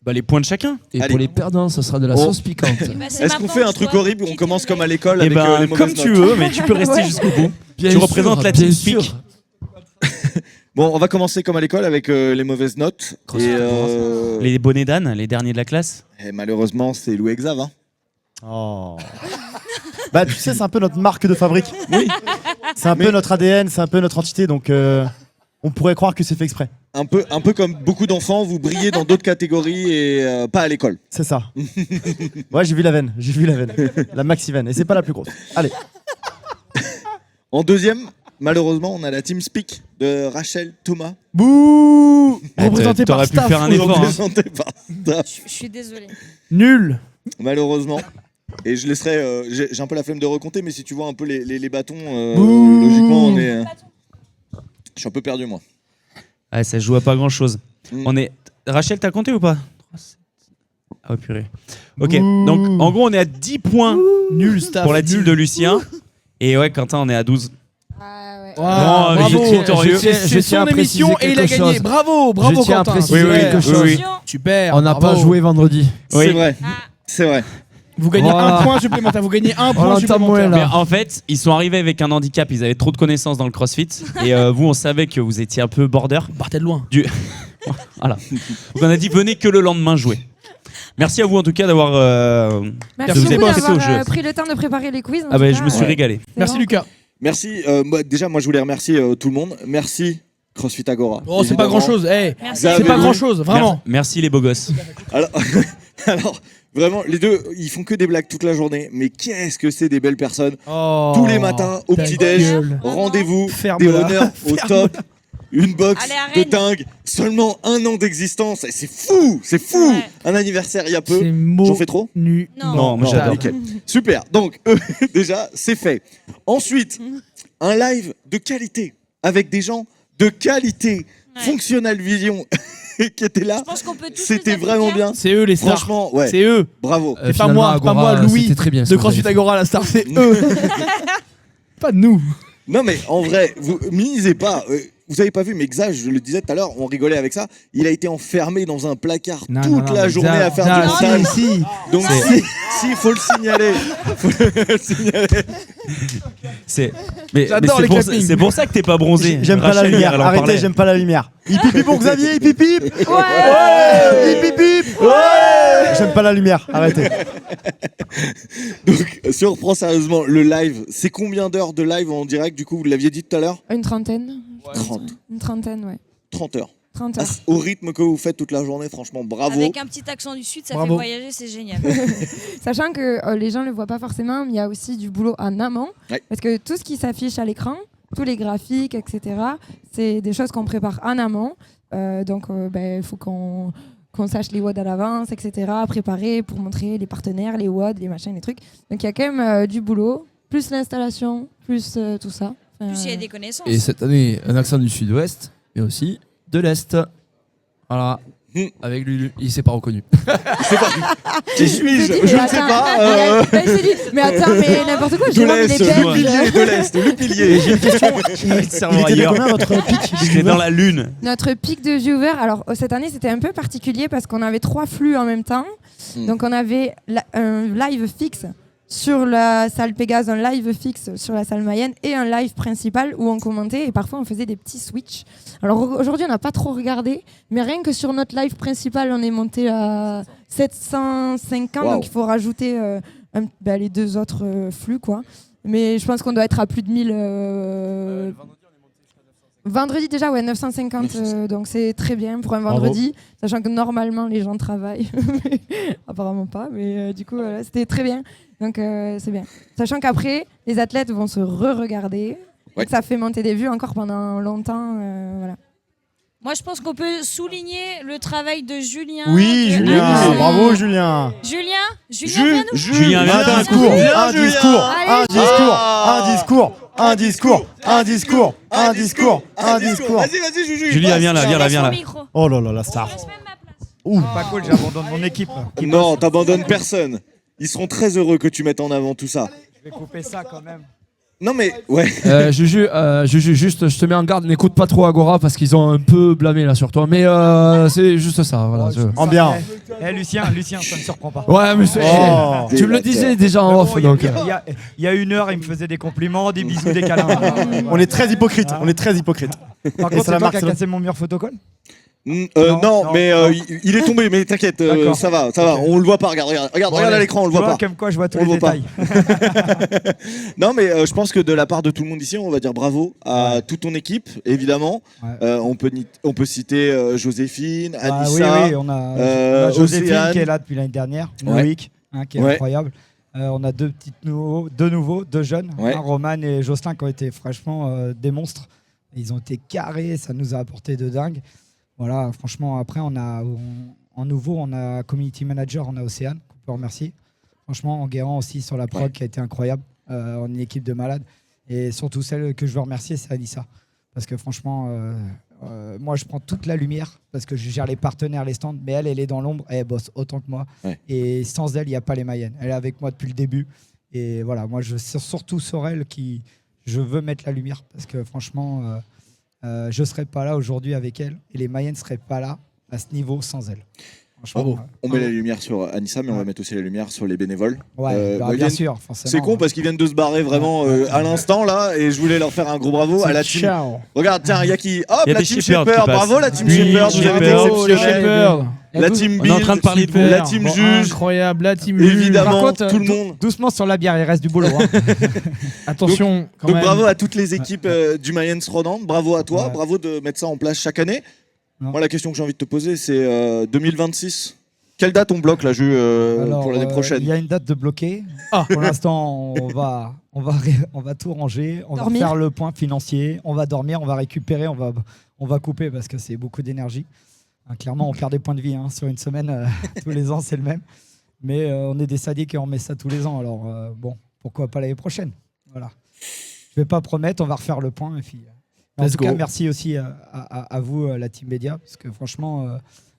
Bah, les points de chacun. Et Allez. pour les perdants, ce sera de la Oh. sauce piquante. Est-ce qu'on fait un truc horrible où on commence comme à l'école Eh avec ben, les comme mauvaises tu notes veux, mais tu peux rester jusqu'au bout. Bien Tu sûr, représentes la bien team sûr. Speak. Bon, on va commencer comme à l'école avec les mauvaises notes. Et, Les bonnets d'âne, les derniers de la classe. et malheureusement, c'est Louis Exav. Hein. Oh. Bah, tu sais, c'est un peu notre marque de fabrique. Oui. C'est un peu notre ADN, c'est un peu notre entité, donc on pourrait croire que c'est fait exprès. Un peu comme beaucoup d'enfants, vous brillez dans d'autres catégories et pas à l'école. C'est ça. Ouais, j'ai vu la veine, la maxi veine, et c'est pas la plus grosse. Allez. En deuxième, malheureusement, on a la Team Speak de Rachel Thomas. Bouh. Représenté par Staff. Faire un effort. Représenté par Staff. Je suis désolée. Nul. Malheureusement. Et je laisserai. J'ai un peu la flemme de recompter, mais si tu vois un peu les bâtons, Bouh. logiquement, on est. Je suis un peu perdu, moi. Ouais, ça se joue à pas grand chose. Mm. On est. Rachel, t'as compté ou pas? Ah, purée. Ok, Ouh. donc en gros, on est à 10 points Nul, Staff. pour la team nul. de Lucien. Et ouais, Quentin, on est à 12. Ah, Ah, Bon, bravo. je victorieux. C'est son émission et il a gagné. Bravo, Je tiens à Quentin. préciser Super. quelque chose. oui. Super. On n'a pas bravo. joué vendredi. Oui. C'est vrai. C'est vrai. Vous gagnez Voilà. un point supplémentaire. Vous gagnez un point l'entend supplémentaire. moins, Mais là. en fait, ils sont arrivés avec un handicap, ils avaient trop de connaissances dans le crossfit. Et vous, on savait que vous étiez un peu border. Partez de loin. Voilà. Donc on a dit venez que le lendemain jouer. Merci à vous en tout cas d'avoir Merci de vous beaucoup être prêté au d'avoir jeu. pris le temps de préparer les quiz. en Ah bah, tout je cas. me suis régalé. Merci Lucas. Merci. Déjà, moi, je voulais remercier tout le monde. Merci CrossFit Agora. Oh, c'est pas évidemment. grand chose. Vous C'est avez pas vu. grand chose, vraiment. Merci les beaux gosses. Alors, vraiment, les deux, ils font que des blagues toute la journée. Mais qu'est-ce que c'est des belles personnes. Oh, Tous les matins, au ta petit-déj, gueule. rendez-vous, des Ferme-la. honneurs au Ferme-la. top. Une box de dingue. Seulement 1 an d'existence. C'est fou, c'est fou. Un anniversaire il y a peu. J'en fais trop Non, moi, j'adore. nickel. Super. Donc, déjà, c'est fait. Ensuite, un live de qualité avec des gens de qualité. Functional Vision qui était là. C'était vraiment bien. C'est eux les stars. Franchement, ouais. C'est eux. Bravo. C'est pas moi, Louis c'était très bien, ce de que vous CrossFit avez fait. Agora la star, c'est eux. Pas de nous. Non mais en vrai, vous misez pas. Vous avez pas vu, mais Xa, je le disais tout à l'heure, on rigolait avec ça. Il a été enfermé dans un placard toute la journée à faire du mental. Donc il faut le signaler. Mais J'adore c'est les pour, clappings. c'est pour ça que t'es pas bronzé. J'aime pas la Rachel, lumière. elle en Arrêtez, parlait. j'aime pas la lumière. Hip hip hip pour Xavier, hip hip hip. Ouais. Hip hip hip. Ouais. J'aime pas la lumière. Arrêtez. Donc si on reprend sérieusement le live, c'est combien d'heures de live en direct du coup, vous l'aviez dit tout à l'heure? Une trentaine. 30. Une trentaine, ouais. 30 heures. 30 Ah, heures. au rythme que vous faites toute la journée, franchement, bravo. Avec un petit accent du sud, ça Bravo. fait voyager, c'est génial. Sachant que les gens ne le voient pas forcément, mais il y a aussi du boulot en amont. Ouais. Parce que tout ce qui s'affiche à l'écran, tous les graphiques, etc., c'est des choses qu'on prépare en amont. Donc, il faut qu'on sache les WOD à l'avance, etc., préparer pour montrer les partenaires, les WOD, les machins, les trucs. Donc, il y a quand même du boulot, plus l'installation, plus tout ça. Plus il y a des connaissances. Et cette année, un accent du sud-ouest, mais aussi de l'est. Voilà. Avec Lulu, il s'est pas reconnu. Qui suis-je? Je ne sais pas. Mais attends, mais n'importe quoi, De Jérôme, il est l'Est, belge. le pilier de l'Est, le pilier. J'ai une question. Il était de combien votre pic? J'étais dans la lune. Notre pic de viewers, alors cette année c'était un peu particulier parce qu'on avait 3 flux en même temps. Donc on avait un live fixe sur la salle Pégase, un live fixe sur la salle Mayenne et un live principal où on commentait et parfois on faisait des petits switches. Alors aujourd'hui on n'a pas trop regardé, mais rien que sur notre live principal on est monté à 750, Wow. donc il faut rajouter les 2 autres flux quoi. Mais je pense qu'on doit être à plus de 1000. Vendredi déjà, ouais, 950, donc c'est très bien pour un vendredi, sachant que normalement les gens travaillent, mais apparemment pas, mais du coup voilà, c'était très bien, donc c'est bien. Sachant qu'après, les athlètes vont se re-regarder, Ouais. donc ça fait monter des vues encore pendant longtemps, voilà. Moi, je pense qu'on peut souligner le travail de Julien. Oui, de Julien. Anne. Bravo, Julien. Julien, viens nous. Julien, viens. Un discours, un Julien. discours, un Allez, discours, un discours, un discours, un discours, un discours, un discours. Vas-y, Juju. Julia, viens là, viens là, laisse viens ton là. micro. Oh là là, la star. Ouh. Pas cool, j'abandonne mon équipe. Non, t'abandonnes personne. Ils seront très heureux que tu mettes en avant tout ça. Je vais couper ça quand même. Non mais, ouais. Juju, juste, je te mets en garde, n'écoute pas trop Agora parce qu'ils ont un peu blâmé là sur toi. Mais c'est juste ça. Voilà, En bien. Lucien, ça me surprend pas. Ouais, mais Oh. tu me le disais déjà en off. Bon, Donc. il y a 1 heure, il me faisait des compliments, des bisous, des câlins. On est très hypocrite. On est très hypocrite. Par Et contre, ça la c'est toi marque, qui as ça la- cassé mon mur photocall. Non, mais non. il est tombé, mais t'inquiète, D'accord. ça va, on le voit pas, regarde Bon, à allez, l'écran, on le tu voit vois, pas. Comme quoi, je vois tous On les le voit détails. Non mais je pense que de la part de tout le monde ici, on va dire bravo à toute ton équipe, évidemment. Ouais. On peut citer Joséphine, Ah, Anissa, oui, on a Joséphine Océane. qui est là depuis l'année dernière, Ouais. Loïc, qui est Ouais. incroyable. On a deux nouveaux, deux jeunes, Ouais. Roman et Jocelyn qui ont été franchement des monstres. Ils ont été carrés, ça nous a apporté de dingue. Voilà, franchement, après, en nouveau, on a Community Manager, on a Océane, qu'on peut remercier. Franchement, Enguerrand aussi sur la prod qui a été incroyable. On est une équipe de malades. Et surtout, celle que je veux remercier, c'est Anissa. Parce que franchement, moi, je prends toute la lumière parce que je gère les partenaires, les stands. Mais elle est dans l'ombre, elle bosse autant que moi. Ouais. Et sans elle, il n'y a pas les Mayennes. Elle est avec moi depuis le début. Et voilà, moi, c'est surtout Sorel qui je veux mettre la lumière parce que franchement, je ne serais pas là aujourd'hui avec elle et les Mayennes ne seraient pas là à ce niveau sans elle. Franchement, On met la lumière sur Anissa, mais on va mettre aussi la lumière sur les bénévoles. Ouais, bah, ils bien viennent- sûr, forcément. C'est con parce qu'ils viennent de se barrer vraiment à l'instant là, et je voulais leur faire un gros bravo à la team. Ciao. Regarde, tiens, il y a qui Hop, Il y a la des team Shepherds Shepherd, qui passent. bravo la team Oui, Shepherd, vous avez été Shepherd. exceptionnels. La team On est en train de parler de vous. la team Bon, juge, incroyable, la team évidemment, Par contre, tout le monde. doucement sur la bière, il reste du boulot. hein. Attention, quand Donc même. bravo à toutes les équipes du Mayence Rodant, bravo à toi, Ouais. bravo de mettre ça en place chaque année. Non. Moi la question que j'ai envie de te poser c'est 2026. Quelle date on bloque là, Alors, pour l'année prochaine? Il y a une date de bloqué. Pour l'instant, on va tout ranger, on Dormir. va faire le point financier, on va dormir, on va récupérer, on va couper parce que c'est beaucoup d'énergie. Hein, clairement, on perd des points de vie hein, sur une semaine. Tous les ans, c'est le même. Mais on est des sadiques et on met ça tous les ans. Alors bon, pourquoi pas l'année prochaine? Voilà. Je vais pas promettre, on va refaire le point. Et puis, en Let's tout cas, go. merci aussi à vous, la team média, parce que franchement,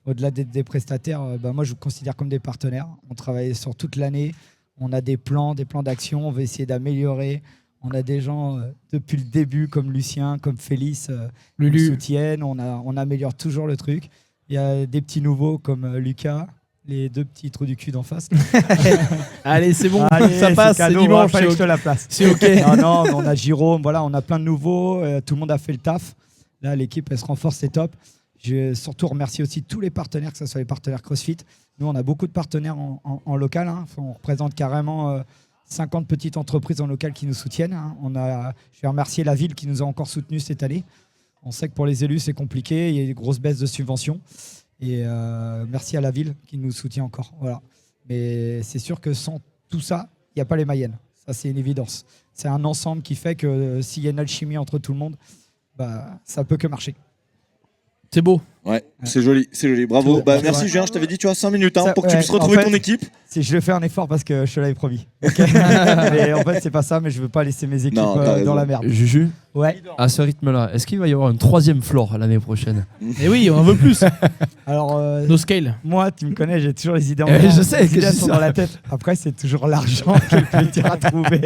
au-delà des prestataires, moi je vous considère comme des partenaires. On travaille sur toute l'année, on a des plans d'action, on veut essayer d'améliorer. On a des gens depuis le début, comme Lucien, comme Félix, qui Lulu. nous soutiennent. On améliore toujours le truc. Il y a des petits nouveaux comme Lucas, les deux petits trous du cul d'en face. Allez, c'est bon, Allez, ça passe, c'est cadeau, dimanche. fallait que c'est je te la place. C'est ok. Non, mais on a Jérôme, voilà, on a plein de nouveaux. Tout le monde a fait le taf. Là, l'équipe, elle se renforce, c'est top. Je vais surtout remercier aussi tous les partenaires, que ce soit les partenaires CrossFit. Nous, on a beaucoup de partenaires en local. Hein. On représente carrément 50 petites entreprises en local qui nous soutiennent. Hein. Je vais remercier la ville qui nous a encore soutenus cette année. On sait que pour les élus, c'est compliqué. Il y a des grosses baisses de subventions. Et merci à la ville qui nous soutient encore. Voilà. Mais c'est sûr que sans tout ça, il n'y a pas les Mayennes. Ça, c'est une évidence. C'est un ensemble qui fait que s'il y a une alchimie entre tout le monde, ça peut que marcher. C'est beau. Ouais, c'est joli, bravo. Ouais. Merci Ouais. Julien, je t'avais dit tu as 5 minutes hein, Ça, pour que tu ouais, puisses retrouver en fait, ton équipe. Je fais un effort parce que je te l'avais promis. Ok. Mais en fait, c'est pas ça, mais je veux pas laisser mes équipes Non, t'as dans raison. la merde. Juju, Ouais. à ce rythme-là, est-ce qu'il va y avoir une 3e floor l'année prochaine? Et oui, on en veut plus. Alors, No scale. moi, tu me connais, j'ai toujours les idées en Je sais les que idées c'est sont ça. dans la tête. Après, c'est toujours l'argent qui est le plus dur à trouver.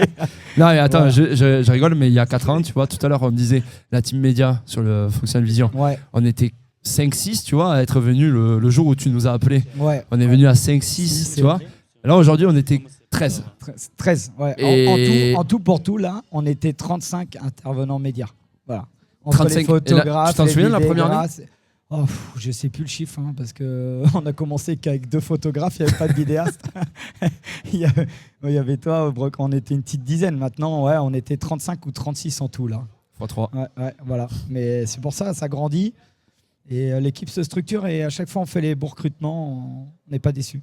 Non, mais attends, Voilà. je rigole, mais il y a 4 ans, tu vois, tout à l'heure, on disait la team média sur le Functional Vision. Ouais. On était 5-6, tu vois, à être venu le jour où tu nous as appelés. Ouais. On est venu à 5-6, tu vois. Là, aujourd'hui, on était 13. 13, ouais. Et- En tout pour tout, là, on était 35 intervenants médias. Voilà. Entre 35. les Et là, photographes, tu t'en les souviens de la première vidéastes. Je sais plus le chiffre, hein, parce que on a commencé qu'avec 2 photographes, il n'y avait pas de vidéaste. il y avait toi, au Broc, on était une petite dizaine. Maintenant, ouais, on était 35 ou 36 en tout, là. x3. Ouais, voilà. Mais c'est pour ça, ça grandit. Et l'équipe se structure et à chaque fois, on fait les bons recrutements. On n'est pas déçus.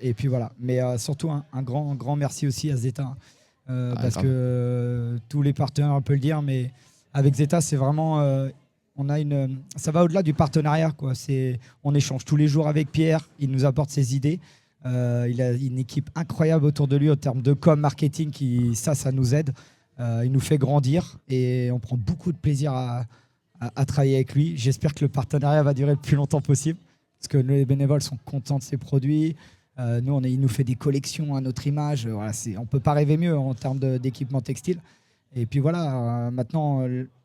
Et puis voilà. Mais surtout, un grand merci aussi à Zeta. Parce grave. que tous les partenaires, on peut le dire, mais avec Zeta, c'est vraiment. Ça va au-delà du partenariat, quoi. On échange tous les jours avec Pierre. Il nous apporte ses idées. Il a une équipe incroyable autour de lui en termes de com, marketing. Ça nous aide. Il nous fait grandir et on prend beaucoup de plaisir à travailler avec lui. J'espère que le partenariat va durer le plus longtemps possible parce que les bénévoles sont contents de ses produits. Il nous fait des collections à notre image. Voilà, on ne peut pas rêver mieux en termes d'équipement textile. Et puis voilà, maintenant,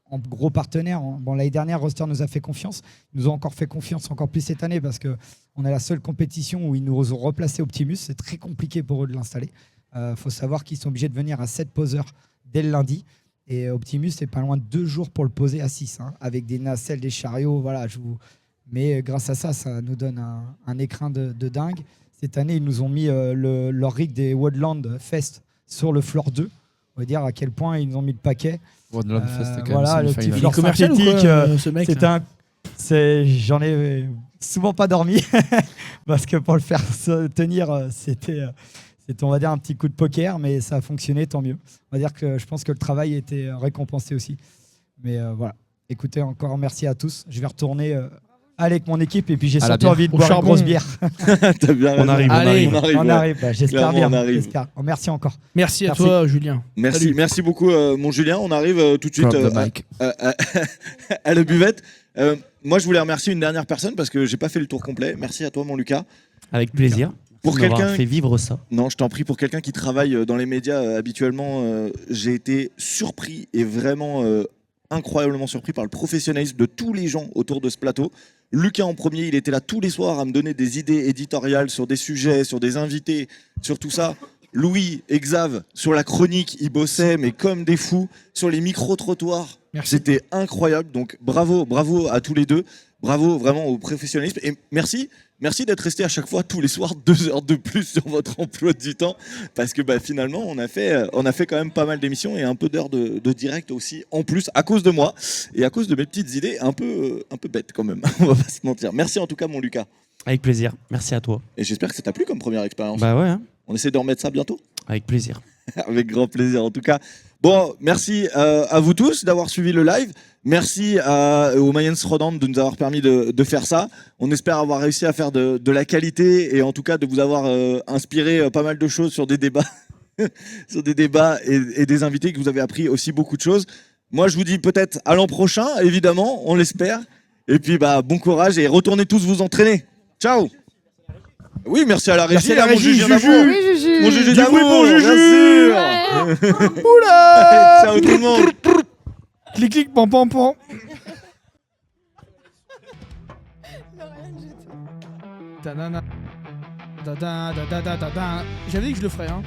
en gros partenaire, l'année dernière, Roster nous a fait confiance. Ils nous ont encore fait confiance encore plus cette année parce qu'on est la seule compétition où ils nous ont replacé Optimus. C'est très compliqué pour eux de l'installer. Faut savoir qu'ils sont obligés de venir à 7 poseurs dès le lundi. Et Optimus, c'est pas loin de 2 jours pour le poser à 6, hein, avec des nacelles, des chariots. Voilà, mais grâce à ça, ça nous donne un écrin de dingue. Cette année, ils nous ont mis leur rig des Woodland Fest sur le floor 2. On va dire à quel point ils nous ont mis le paquet. Woodland Fest, c'est quand voilà, même le semi-final. petit Il est floor commercial ou synthétique. quoi, ce mec, là J'en ai souvent pas dormi parce que pour le faire tenir, c'était on va dire un petit coup de poker, mais ça a fonctionné, tant mieux. On va dire que je pense que le travail était récompensé aussi. Mais voilà. Écoutez, encore merci à tous. Je vais retourner avec mon équipe et puis j'ai À la surtout bière. envie de Au boire une charbon. grosse bière. T'as bien raison. Allez, On arrive. J'espère Clairement, bien. on arrive. J'espère. Merci encore. Merci à toi, Julien. Merci, merci beaucoup, mon Julien. On arrive tout de suite Drop the mic. à la buvette. Moi, je voulais remercier une dernière personne parce que j'ai pas fait le tour complet. Merci à toi, mon Lucas. Avec plaisir. Pour de m'avoir quelqu'un fait vivre ça. Non, je t'en prie, pour quelqu'un qui travaille dans les médias habituellement, j'ai été surpris et vraiment incroyablement surpris par le professionnalisme de tous les gens autour de ce plateau. Lucas en premier, il était là tous les soirs à me donner des idées éditoriales sur des sujets, sur des invités, sur tout ça. Louis et Xav, sur la chronique, ils bossaient, mais comme des fous, sur les micro-trottoirs. C'était incroyable. Donc bravo à tous les deux. Bravo vraiment au professionnalisme. Et merci d'être resté à chaque fois, tous les soirs, 2 heures de plus sur votre emploi du temps. Parce que finalement, on a fait quand même pas mal d'émissions et un peu d'heures de direct aussi, en plus, à cause de moi et à cause de mes petites idées un peu bêtes quand même. On va pas se mentir. Merci en tout cas, mon Lucas. Avec plaisir. Merci à toi. Et j'espère que ça t'a plu comme première expérience. Bah ouais. Hein. On essaie de remettre ça bientôt. Avec plaisir. Avec grand plaisir en tout cas. Bon, merci à vous tous d'avoir suivi le live. Merci aux Mayence Rodent de nous avoir permis de faire ça. On espère avoir réussi à faire de la qualité et en tout cas de vous avoir inspiré pas mal de choses sur des débats, sur des débats et des invités, que vous avez appris aussi beaucoup de choses. Moi, je vous dis peut-être à l'an prochain, évidemment, on l'espère. Et puis bon courage et retournez tous vous entraîner. Ciao. Oui, merci à la régie. Merci à la régie, Juju. Oui, Juju. Mon Juju Du d'amour, bruit pour Juju. bien sûr. Oula. Ciao tout le monde. Clic, clic, pam, pam, pam. Ta-da-da. Da-da-da-da-da-da-da. J'avais dit que je le ferais, hein.